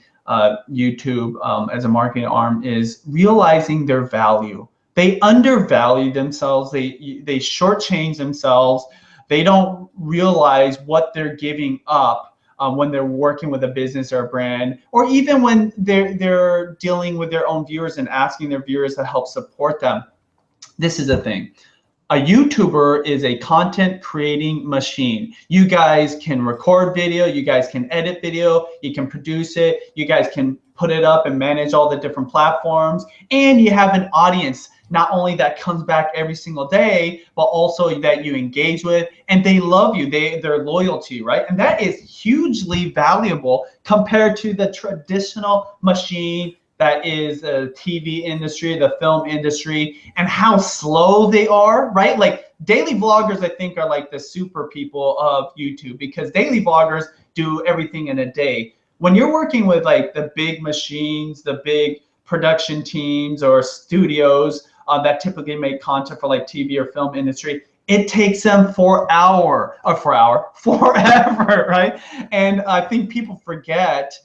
YouTube as a marketing arm is realizing their value. They undervalue themselves. They shortchange themselves. They don't realize what they're giving up when they're working with a business or a brand, or even when they're dealing with their own viewers and asking their viewers to help support them. This is the thing. A YouTuber is a content creating machine. You guys can record video, you guys can edit video, you can produce it, you guys can put it up and manage all the different platforms, and you have an audience not only that comes back every single day, but also that you engage with, and they love you, they're loyal to you, right? And that is hugely valuable compared to the traditional machine that is the TV industry, the film industry, and how slow they are, right? Like daily vloggers, I think, are like the super people of YouTube, because daily vloggers do everything in a day. When you're working with like the big machines, the big production teams or studios that typically make content for like TV or film industry, it takes them forever, right? And I think people forget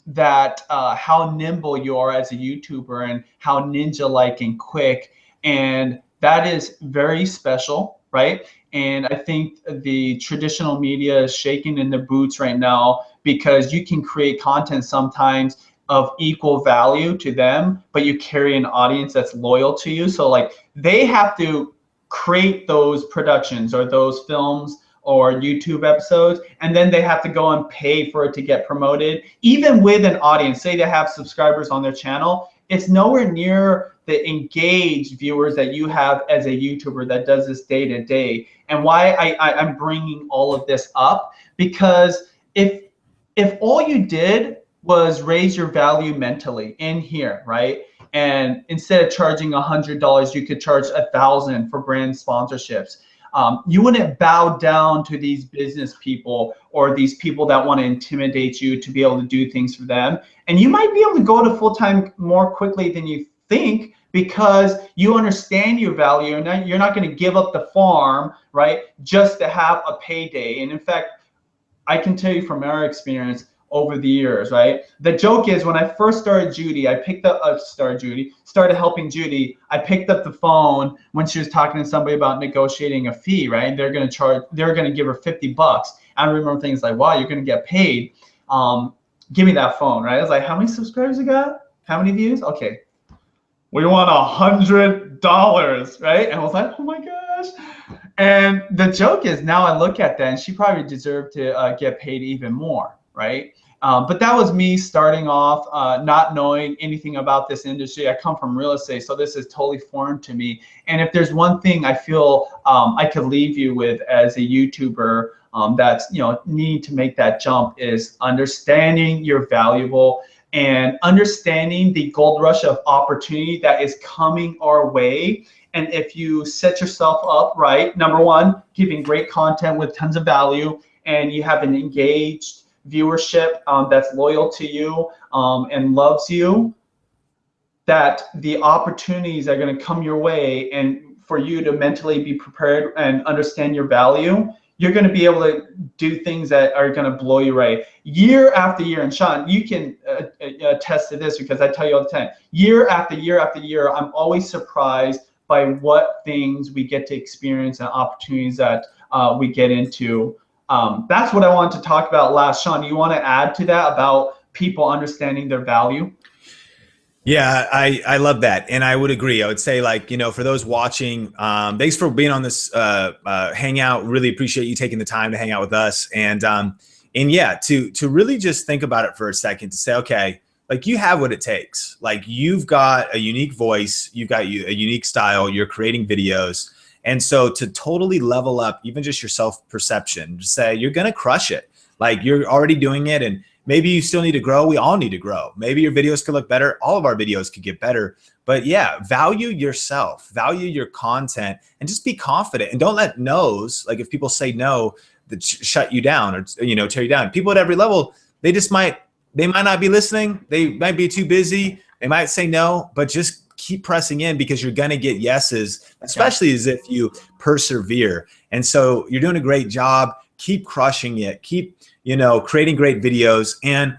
that how nimble you are as a YouTuber and how ninja-like and quick, and that is very special, right? And I think the traditional media is shaking in their boots right now, because you can create content sometimes of equal value to them, but you carry an audience that's loyal to you. So like they have to create those productions or those films or YouTube episodes, and then they have to go and pay for it to get promoted. Even with an audience, say they have subscribers on their channel, it's nowhere near the engaged viewers that you have as a YouTuber that does this day to day. And why I'm bringing all of this up, because if all you did was raise your value mentally in here, right? And instead of charging $100, you could charge $1,000 for brand sponsorships. You wouldn't bow down to these business people or these people that want to intimidate you to be able to do things for them. And you might be able to go to full-time more quickly than you think, because you understand your value, and you're not going to give up the farm, right, just to have a payday. And in fact, I can tell you from our experience over the years, right? The joke is, when I first started Judy, I picked up, started helping Judy, I picked up the phone when she was talking to somebody about negotiating a fee, right? And they're going to give her $50. I remember things like, wow, you're going to get paid. Give me that phone, right? I was like, how many subscribers you got? How many views? Okay. We want $100, right? And I was like, oh my gosh. And the joke is, now I look at that, and she probably deserved to get paid even more, right? But that was me starting off, not knowing anything about this industry. I come from real estate, so this is totally foreign to me. And if there's one thing I feel I could leave you with as a YouTuber that's need to make that jump, is understanding you're valuable and understanding the gold rush of opportunity that is coming our way. And if you set yourself up right, number one, giving great content with tons of value, and you have an engaged viewership that's loyal to you and loves you, that the opportunities are going to come your way. And for you to mentally be prepared and understand your value, you're going to be able to do things that are going to blow you away year after year. And Sean, you can attest to this, because I tell you all the time, year after year after year, I'm always surprised by what things we get to experience and opportunities that we get into. That's what I wanted to talk about last. Sean, you want to add to that about people understanding their value? Yeah, I love that. And I would agree. I would say, like, for those watching, thanks for being on this Hangout. Really appreciate you taking the time to hang out with us. And yeah, to really just think about it for a second, to say, okay, like, you have what it takes. Like, you've got a unique voice, you've got a unique style, you're creating videos. And so to totally level up even just your self-perception, just say you're going to crush it. Like, you're already doing it, and maybe you still need to grow. We all need to grow. Maybe your videos could look better. All of our videos could get better. But yeah, value yourself, value your content, and just be confident. And don't let no's, like if people say no, that shut you down or tear you down. People at every level, they might not be listening. They might be too busy. They might say no, but just keep pressing in, because you're going to get yeses, especially as if you persevere. And so you're doing a great job. Keep crushing it. Keep, creating great videos, and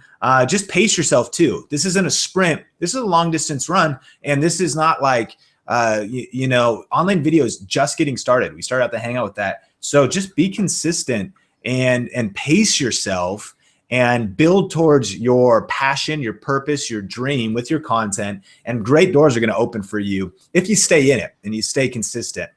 just pace yourself too. This isn't a sprint. This is a long distance run. And this is not like, online videos just getting started. We started out the Hangout with that. So just be consistent and pace yourself, and build towards your passion, your purpose, your dream with your content, and great doors are going to open for you if you stay in it and you stay consistent.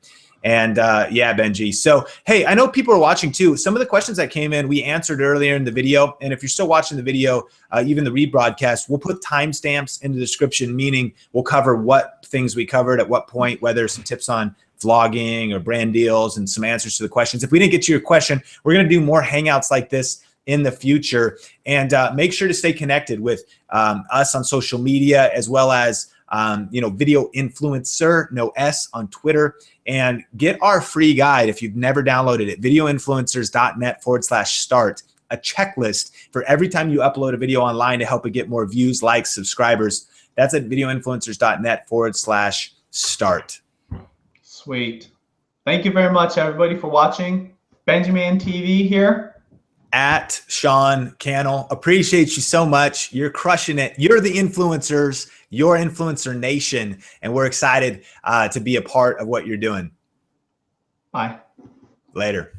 And yeah, Benji. So, hey, I know people are watching too. Some of the questions that came in, we answered earlier in the video. And if you're still watching the video, even the rebroadcast, we'll put timestamps in the description, meaning we'll cover what things we covered at what point, whether some tips on vlogging or brand deals and some answers to the questions. If we didn't get to your question, we're going to do more Hangouts like this in the future. And make sure to stay connected with us on social media, as well as Video Influencer, no S, on Twitter, and get our free guide if you've never downloaded it, videoinfluencers.net/start, a checklist for every time you upload a video online to help it get more views, likes, subscribers. That's at videoinfluencers.net/start. Sweet. Thank you very much, everybody, for watching. Benjamin TV here. At Sean Cannell. Appreciate you so much. You're crushing it. You're the influencers, your influencer nation, and we're excited to be a part of what you're doing. Bye. Later.